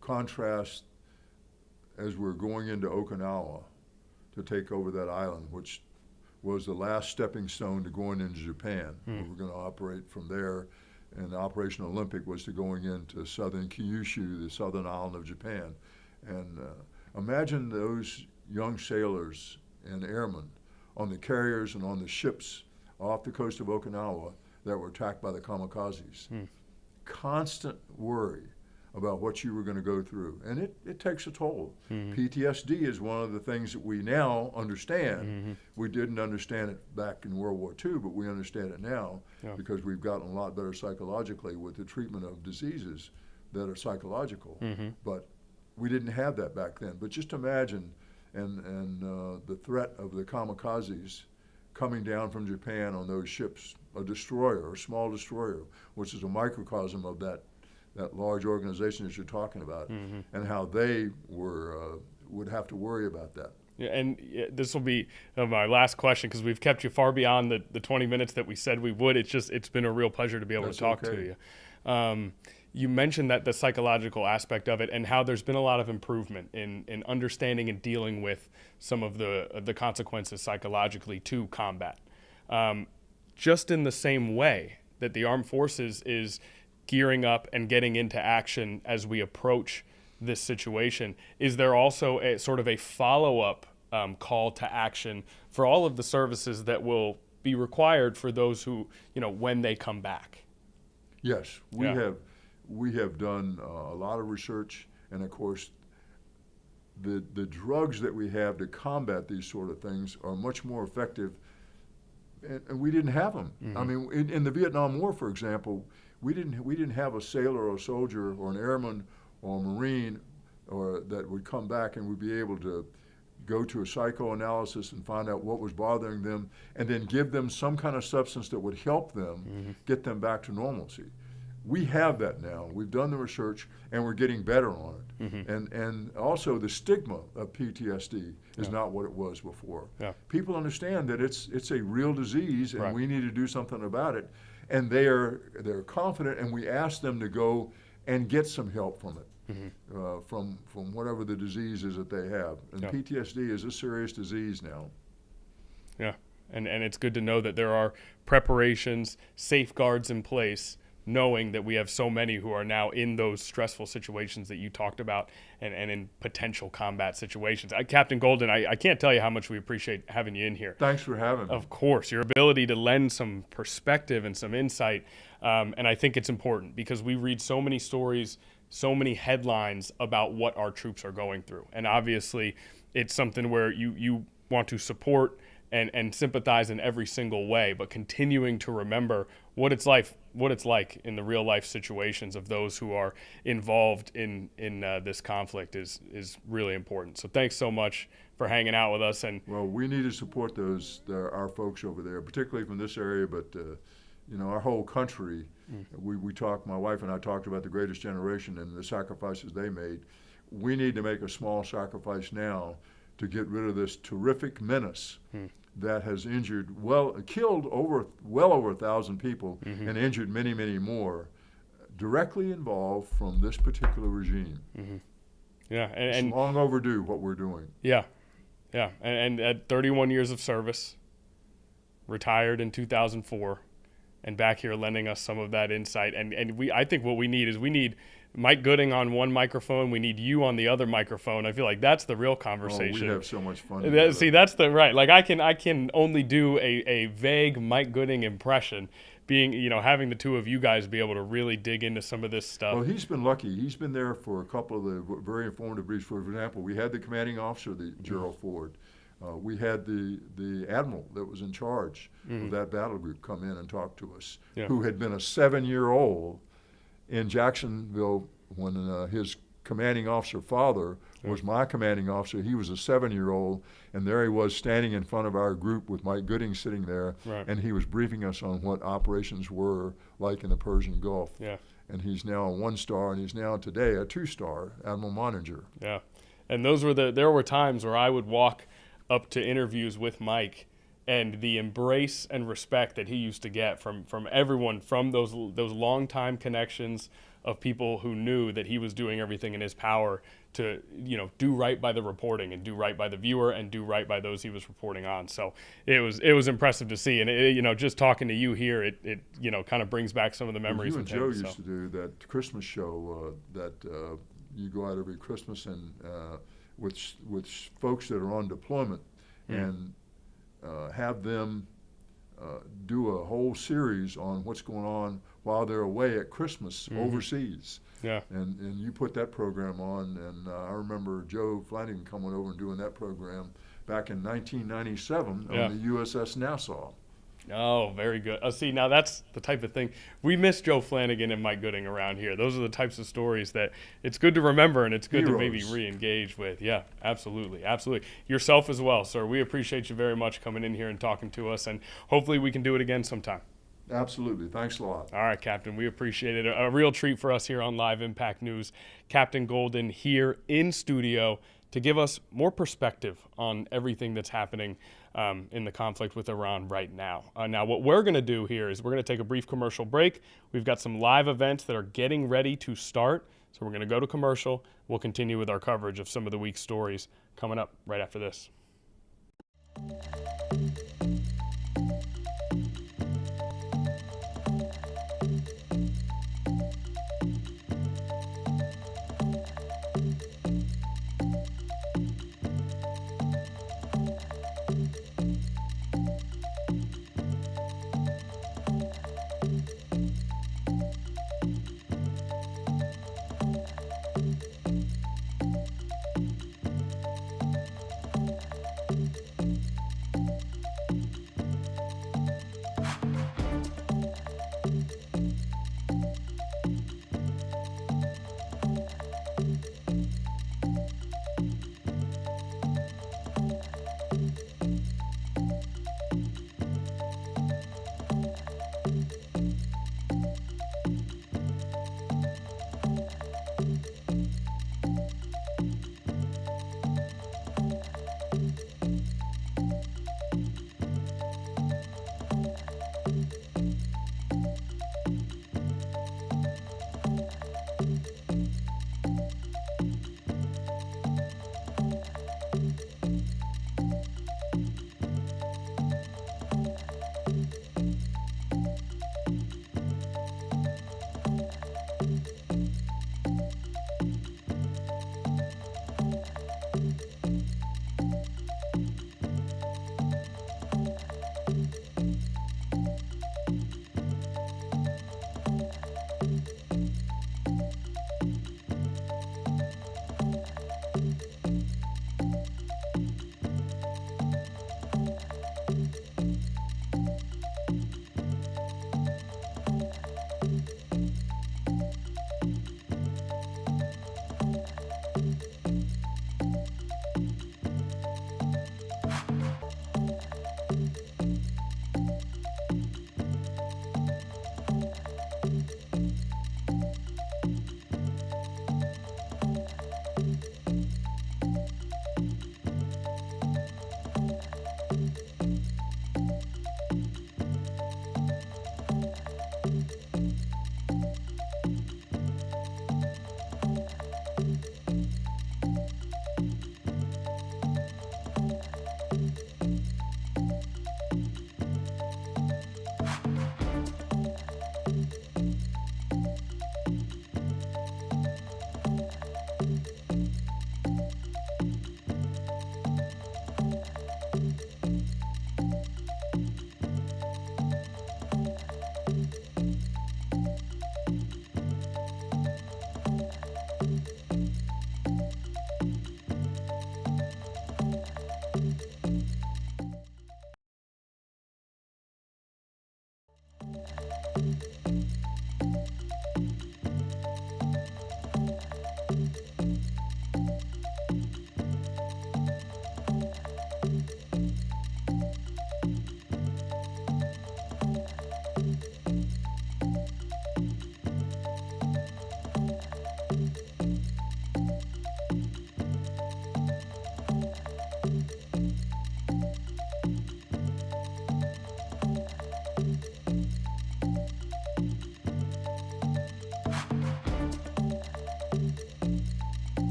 contrast as we're going into Okinawa to take over that island, which was the last stepping stone to going into Japan. We were going to operate from there, and the Operation Olympic was to going into southern Kyushu, the southern island of Japan. And imagine those young sailors and airmen on the carriers and on the ships off the coast of Okinawa that were attacked by the kamikazes. Constant worry about what you were going to go through. And it takes a toll. PTSD is one of the things that we now understand. We didn't understand it back in World War II, but we understand it now because we've gotten a lot better psychologically with the treatment of diseases that are psychological. But we didn't have that back then. But just imagine and the threat of the kamikazes coming down from Japan on those ships, a destroyer, a small destroyer, which is a microcosm of that large organization that you're talking about, and how they would have to worry about that. Yeah, and this will be my last question because we've kept you far beyond the 20 minutes that we said we would. It's been a real pleasure to be able to talk to you. You mentioned that the psychological aspect of it and how there's been a lot of improvement in understanding and dealing with some of the consequences psychologically to combat. Just in the same way that the armed forces is gearing up and getting into action as we approach this situation, is there also a sort of a follow-up call to action for all of the services that will be required for those who, when they come back? Yes, we have done a lot of research, and of course, the drugs that we have to combat these sort of things are much more effective, and we didn't have them. I mean, in the Vietnam War, for example, we didn't have a sailor or a soldier or an airman or a Marine or that would come back and would be able to go to a psychoanalysis and find out what was bothering them and then give them some kind of substance that would help them get them back to normalcy. We have that now. We've done the research and we're getting better on it. And also the stigma of PTSD is not what it was before. People understand that it's a real disease and we need to do something about it. And they're confident, and we ask them to go and get some help from it, from whatever the disease is that they have. And PTSD is a serious disease now. Yeah, and it's good to know that there are preparations, safeguards in place, knowing that we have so many who are now in those stressful situations that you talked about and in potential combat situations. Captain Golden, I can't tell you how much we appreciate having you in here. Thanks for having me. Of course. Your ability to lend some perspective and some insight, and I think it's important because we read so many stories, so many headlines about what our troops are going through. And obviously, it's something where you want to support and sympathize in every single way, but continuing to remember what it's like in the real life situations of those who are involved in this conflict is really important. So thanks so much for hanging out with us. And well, we need to support our folks over there, particularly from this area, but our whole country. We talked. My wife and I talked about the Greatest Generation and the sacrifices they made. We need to make a small sacrifice now to get rid of this terrific menace that has killed well over 1,000 people and injured many, many more, directly involved from this particular regime. Yeah, and it's long overdue what we're doing. Yeah, and at 31 years of service, retired in 2004, and back here lending us some of that insight. And I think what we need Mike Gooding on one microphone. We need you on the other microphone. I feel like that's the real conversation. Oh, we have so much fun. See, that's like I can only do a vague Mike Gooding impression. Being, having the two of you guys be able to really dig into some of this stuff. Well, he's been lucky. He's been there for a couple of the very informative briefs. For example, we had the commanding officer, Gerald Ford. We had the admiral that was in charge of that battle group come in and talk to us, who had been a 7-year-old in Jacksonville when his commanding officer father was my commanding officer. He was a 7-year-old, and there he was standing in front of our group with Mike Gooding sitting there, and he was briefing us on what operations were like in the Persian Gulf. Yeah. And he's now a 1-star, and he's now today a 2-star, Admiral Moninger. Yeah, and there were times where I would walk up to interviews with Mike, and the embrace and respect that he used to get from everyone, from those long-time connections of people who knew that he was doing everything in his power to do right by the reporting and do right by the viewer and do right by those he was reporting on. So it was impressive to see, and just talking to you here, it kind of brings back some of the memories. You and Joe used to do that Christmas show that you go out every Christmas and with folks that are on deployment and have them do a whole series on what's going on while they're away at Christmas overseas. Yeah. And you put that program on, and I remember Joe Flanagan coming over and doing that program back in 1997 on the USS Nassau. Oh, very good. See, now that's the type of thing. We miss Joe Flanagan and Mike Gooding around here. Those are the types of stories that it's good to remember and it's good to maybe re-engage with. Yeah, absolutely. Absolutely. Yourself as well, sir. We appreciate you very much coming in here and talking to us, and hopefully we can do it again sometime. Absolutely. Thanks a lot. All right, Captain. We appreciate it. A real treat for us here on Live Impact News. Captain Golden here in studio to give us more perspective on everything that's happening in the conflict with Iran right now. Now, what we're going to do here is we're going to take a brief commercial break. We've got some live events that are getting ready to start. So we're going to go to commercial. We'll continue with our coverage of some of the week's stories coming up right after this.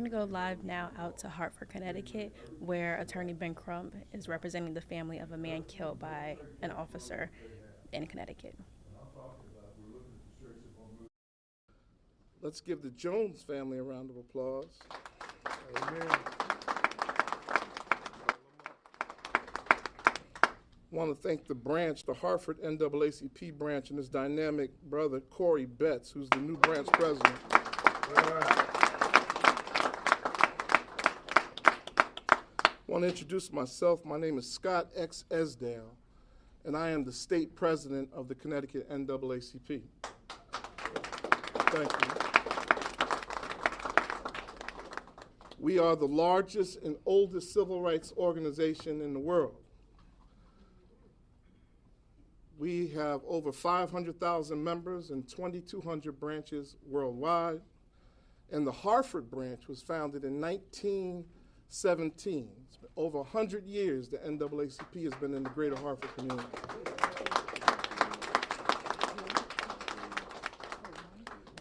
going to go live now out to Hartford, Connecticut, where attorney Ben Crump is representing the family of a man killed by an officer in Connecticut. Let's give the Jones family a round of applause. Amen. I want to thank the branch, the Hartford NAACP branch, and his dynamic brother, Corey Betts, who's the new branch president. I want to introduce myself. My name is Scott X. Esdale, and I am the state president of the Connecticut NAACP. Thank you. We are the largest and oldest civil rights organization in the world. We have over 500,000 members and 2,200 branches worldwide. And the Hartford branch was founded in 1917. It's been over 100 years the NAACP has been in the greater Hartford community.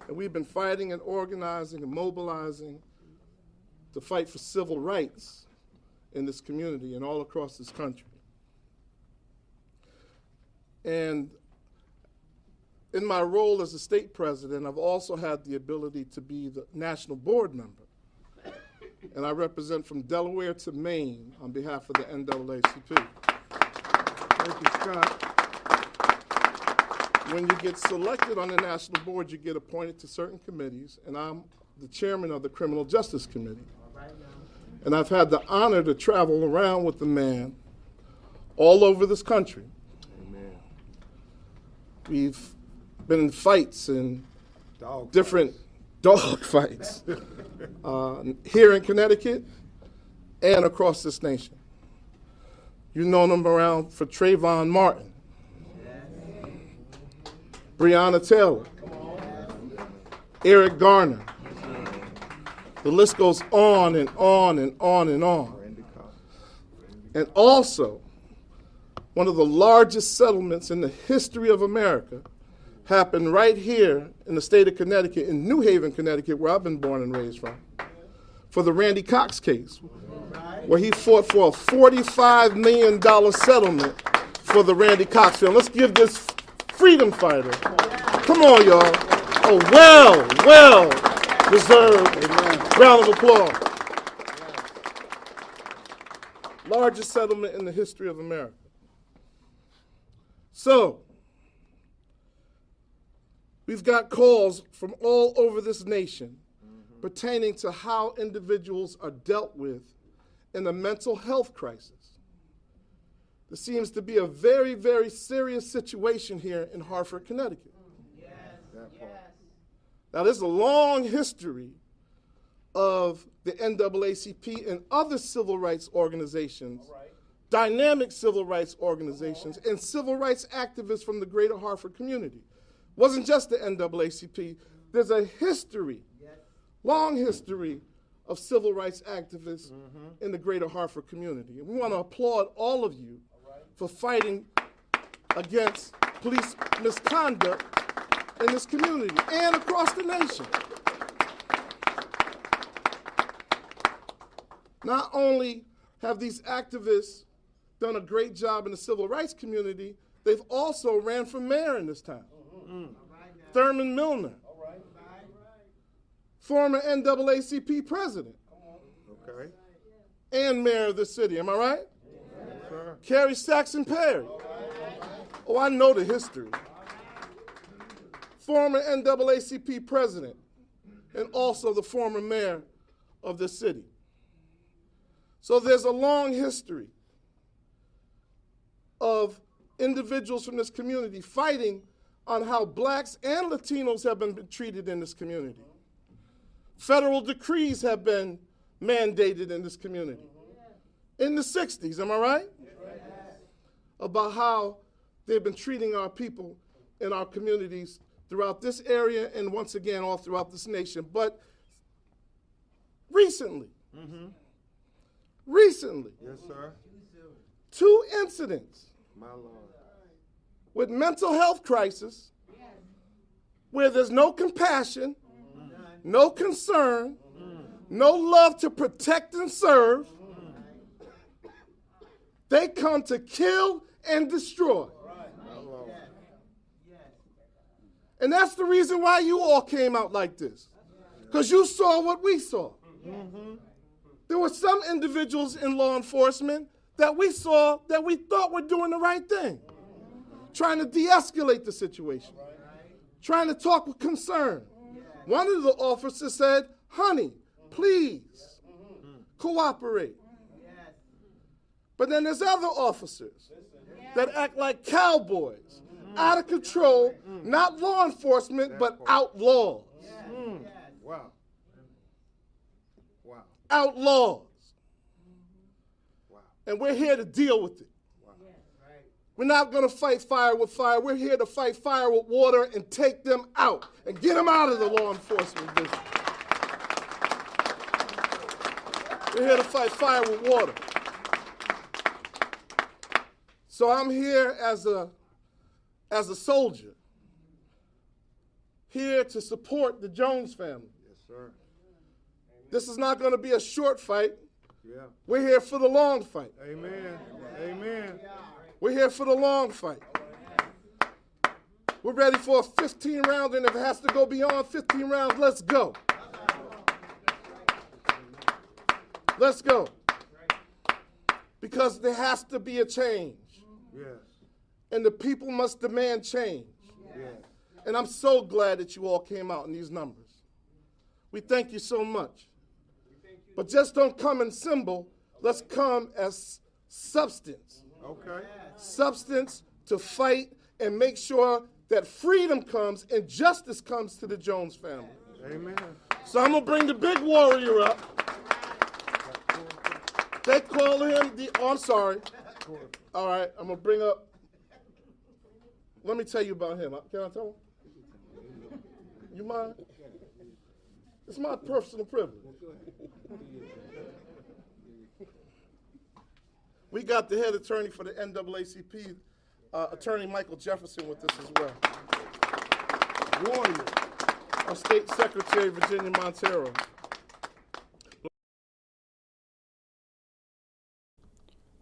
And we've been fighting and organizing and mobilizing to fight for civil rights in this community and all across this country. And in my role as a state president, I've also had the ability to be the national board member. And I represent from Delaware to Maine on behalf of the NAACP. Thank you, Scott. When you get selected on the national board, you get appointed to certain committees, and I'm the chairman of the Criminal Justice Committee. And I've had the honor to travel around with the man all over this country. We've been in fights and different dog fights here in Connecticut and across this nation. You've known them around for Trayvon Martin, Breonna Taylor, Eric Garner. The list goes on and on and on and on. And also, one of the largest settlements in the history of America happened right here in the state of Connecticut, in New Haven, Connecticut, where I've been born and raised from, for the Randy Cox case, where he fought for a $45 million settlement for the Randy Cox film. Let's give this freedom fighter, come on, y'all, a well-deserved round of applause. Largest settlement in the history of America. So, we've got calls from all over this nation pertaining to how individuals are dealt with in a mental health crisis. There seems to be a very, very serious situation here in Hartford, Connecticut. Now, there's a long history of the NAACP and other civil rights organizations, dynamic civil rights organizations, and civil rights activists from the greater Hartford community. It wasn't just the NAACP. There's a history, long history of civil rights activists in the greater Hartford community. And we want to applaud all of you for fighting against police misconduct in this community and across the nation. Not only have these activists done a great job in the civil rights community, they've also ran for mayor in this town. Thurman Milner, former NAACP president, and mayor of the city. Am I right? Carrie Saxon Perry. Oh, I know the history. Former NAACP president and also the former mayor of the city. So there's a long history of individuals from this community fighting on how blacks and Latinos have been treated in this community. Federal decrees have been mandated in this community. In the 60s, am I right? About how they've been treating our people in our communities throughout this area and once again all throughout this nation. But recently, yes, sir. 2 incidents My Lord. with mental health crisis where there's no compassion, no concern, no love to protect and serve. They come to kill and destroy. And that's the reason why you all came out like this, because you saw what we saw. There were some individuals in law enforcement that we saw that we thought were doing the right thing, trying to de-escalate the situation, trying to talk with concern. One of the officers said, honey, please cooperate. But then there's other officers that act like cowboys, out of control, not law enforcement, but outlaws. Wow. Wow. Outlaws. And we're here to deal with it. We're not going to fight fire with fire. We're here to fight fire with water and take them out and get them out of the law enforcement business. We're here to fight fire with water. So I'm here as a soldier, here to support the Jones family. Yes, sir. This is not going to be a short fight. Yeah. We're here for the long fight. Amen. Amen. We're here for the long fight. We're ready for a 15 round, and if it has to go beyond 15 rounds, let's go. Let's go. Because there has to be a change. Yes. And the people must demand change. Yes. And I'm so glad that you all came out in these numbers. We thank you so much. But just don't come in symbol. Let's come as substance. Okay. Substance to fight and make sure that freedom comes and justice comes to the Jones family. Amen. So I'm going to bring the big warrior up. They call him I'm sorry. All right, I'm going to bring up. Let me tell you about him. Can I tell him? You mind? It's my personal privilege. We got the head attorney for the NAACP, Attorney Michael Jefferson, with us as well. Warrior. Our State Secretary, Virginia Montero.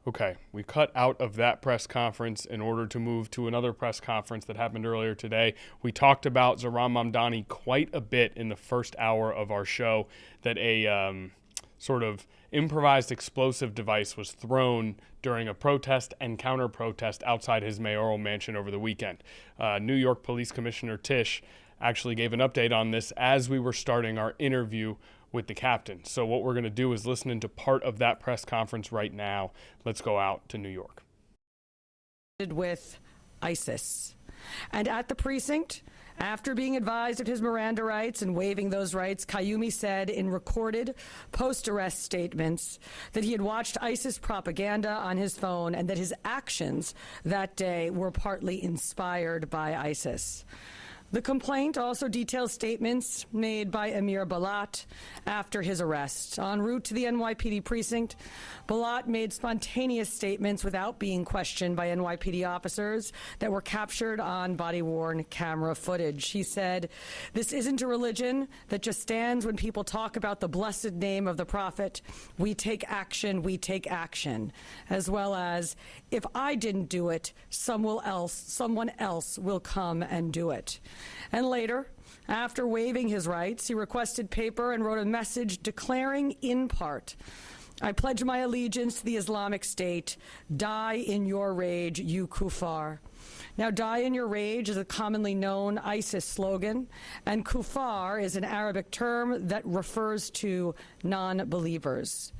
Okay, we cut out of that press conference in order to move to another press conference that happened earlier today. We talked about Zohran Mamdani quite a bit in the first hour of our show, that a sort of improvised explosive device was thrown during a protest and counter-protest outside his mayoral mansion over the weekend. New York Police Commissioner Tisch actually gave an update on this as we were starting our interview with the captain. So what we're going to do is listen into part of that press conference right now. Let's go out to New York. With ISIS. And at the precinct, after being advised of his Miranda rights and waiving those rights, Qayyumi said in recorded post-arrest statements that he had watched ISIS propaganda on his phone and that his actions that day were partly inspired by ISIS. The complaint also details statements made by Amir Balat after his arrest. En route to the NYPD precinct, Balat made spontaneous statements without being questioned by NYPD officers that were captured on body-worn camera footage. He said, "This isn't a religion that just stands when people talk about the blessed name of the Prophet. We take action, as well as, if I didn't do it, someone else will come and do it." And later, after waiving his rights, he requested paper and wrote a message declaring in part, "I pledge my allegiance to the Islamic State. Die in your rage, you kuffar." Now, "die in your rage" is a commonly known ISIS slogan, and kuffar is an Arabic term that refers to non-believers.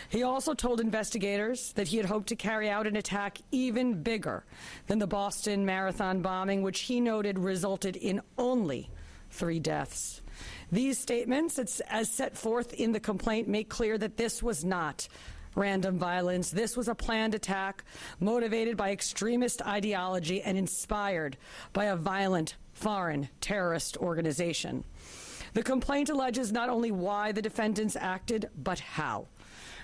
He also told investigators that he had hoped to carry out an attack even bigger than the Boston Marathon bombing, which he noted resulted in only 3 deaths. These statements, as set forth in the complaint, make clear that this was not random violence. This was a planned attack motivated by extremist ideology and inspired by a violent foreign terrorist organization. The complaint alleges not only why the defendants acted, but how.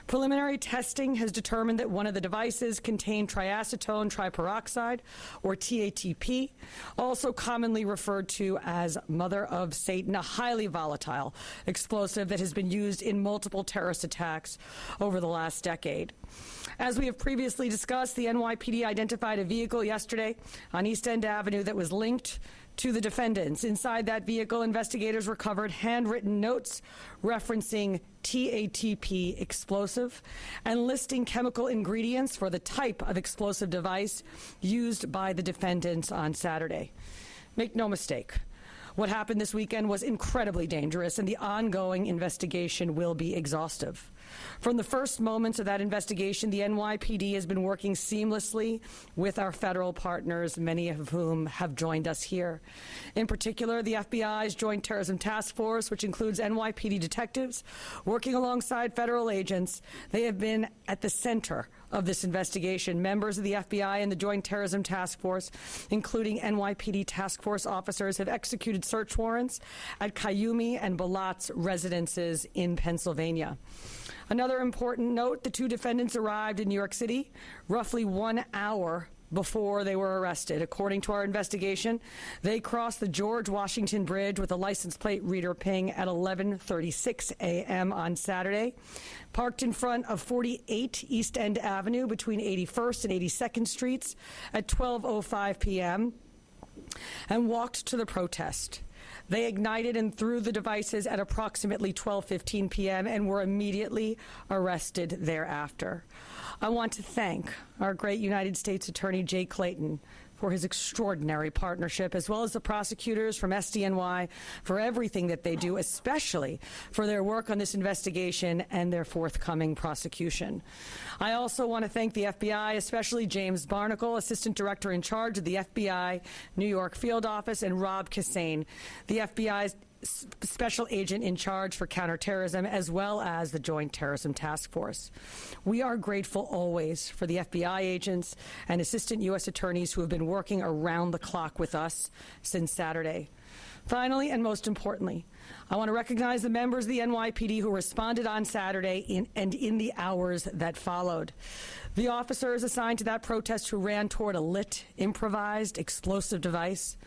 Preliminary testing has determined that one of the devices contained triacetone triperoxide, or TATP, also commonly referred to as Mother of Satan, a highly volatile explosive that has been used in multiple terrorist attacks over the last decade. As we have previously discussed, the NYPD identified a vehicle yesterday on East End Avenue that was linked to the defendants. Inside that vehicle, investigators recovered handwritten notes referencing TATP explosive and listing chemical ingredients for the type of explosive device used by the defendants on Saturday. Make no mistake, what happened this weekend was incredibly dangerous, and the ongoing investigation will be exhaustive. From the first moments of that investigation, the NYPD has been working seamlessly with our federal partners, many of whom have joined us here. In particular, the FBI's Joint Terrorism Task Force, which includes NYPD detectives working alongside federal agents. They have been at the center of this investigation. Members of the FBI and the Joint Terrorism Task Force, including NYPD task force officers, have executed search warrants at Kayumi and Balat's residences in Pennsylvania. Another important note, the two defendants arrived in New York City roughly 1 hour before they were arrested. According to our investigation, they crossed the George Washington Bridge with a license plate reader ping at 11:36 a.m. on Saturday, parked in front of 48 East End Avenue between 81st and 82nd Streets at 12:05 p.m., and walked to the protest. They ignited and threw the devices at approximately 12:15 p.m. and were immediately arrested thereafter. I want to thank our great United States Attorney Jay Clayton for his extraordinary partnership, as well as the prosecutors from SDNY for everything that they do, especially for their work on this investigation and their forthcoming prosecution. I also want to thank the FBI, especially James Barnacle, Assistant Director in charge of the FBI New York Field Office, and Rob Cassane, the FBI's Special Agent in charge for counterterrorism, as well as the Joint Terrorism Task Force. We are grateful always for the FBI agents and Assistant U.S. Attorneys who have been working around the clock with us since Saturday. Finally, and most importantly, I want to recognize the members of the NYPD who responded on Saturday and in the hours that followed. The officers assigned to that protest who ran toward a lit, improvised, explosive device,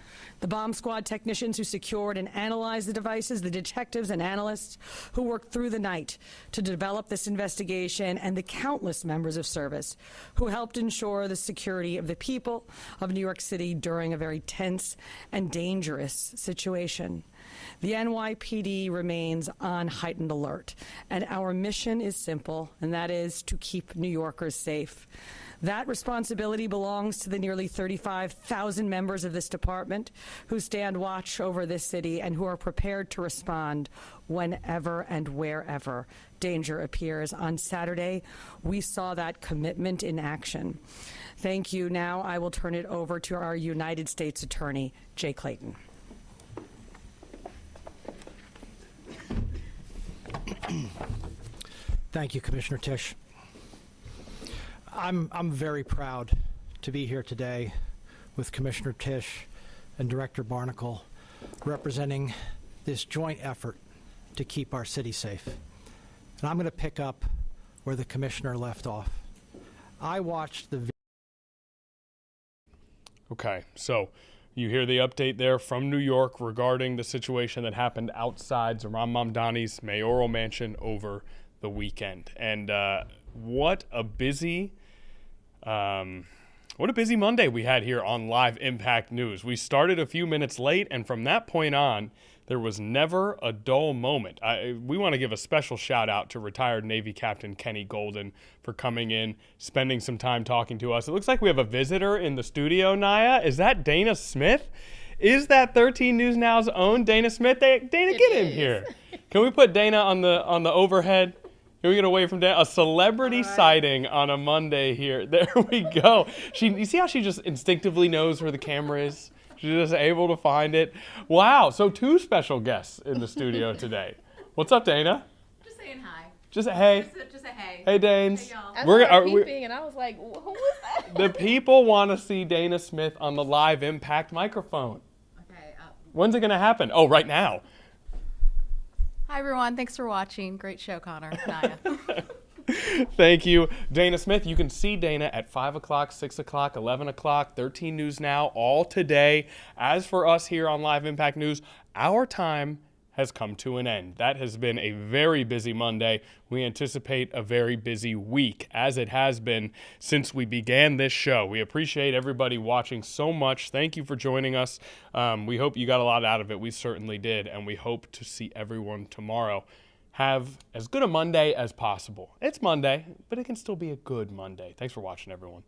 the bomb squad technicians who secured and analyzed the devices, the detectives and analysts who worked through the night to develop this investigation, and the countless members of service who helped ensure the security of the people of New York City during a very tense and dangerous situation. The NYPD remains on heightened alert, and our mission is simple, and that is to keep New Yorkers safe. That responsibility belongs to the nearly 35,000 members of this department who stand watch over this city and who are prepared to respond whenever and wherever danger appears. On Saturday, we saw that commitment in action. Thank you. Now I will turn it over to our United States Attorney, Jay Clayton. Thank you, Commissioner Tisch. I'm very proud to be here today with Commissioner Tisch and Director Barnacle representing this joint effort to keep our city safe. And I'm going to pick up where the Commissioner left off. I watched the Okay, so you hear the update there from New York regarding the situation that happened outside Zohran Mamdani's mayoral mansion over the weekend. And what a busy Monday we had here on Live Impact News. We started a few minutes late, and from that point on, there was never a dull moment. We want to give a special shout out to retired Navy Captain Kenny Golden for coming in, spending some time talking to us. It looks like we have a visitor in the studio, Naya. Is that Dana Smith? Is that 13 News Now's own Dana Smith? Dana, get in here. Can we put Dana on the overhead? Can we get away from Dana? A celebrity sighting on a Monday here. There we go. You see how she just instinctively knows where the camera is? She's just able to find it. Wow. So 2 special guests in the studio today. What's up, Dana? Just saying hi. Just a hey. Just a hey. Hey, Danes. Hey, y'all. I started peeping, and I was like, who was that? The people want to see Dana Smith on the Live Impact microphone. Okay. When's it going to happen? Oh, right now. Hi, everyone. Thanks for watching. Great show, Connor. Naya. Thank you, Dana Smith. You can see Dana at 5 o'clock, 6 o'clock, 11 o'clock, 13 News Now, all today. As for us here on Live Impact News, our time has come to an end. That has been a very busy Monday. We anticipate a very busy week, as it has been since we began this show. We appreciate everybody watching so much. Thank you for joining us. We hope you got a lot out of it. We certainly did, and we hope to see everyone tomorrow. Have as good a Monday as possible. It's Monday, but it can still be a good Monday. Thanks for watching, everyone.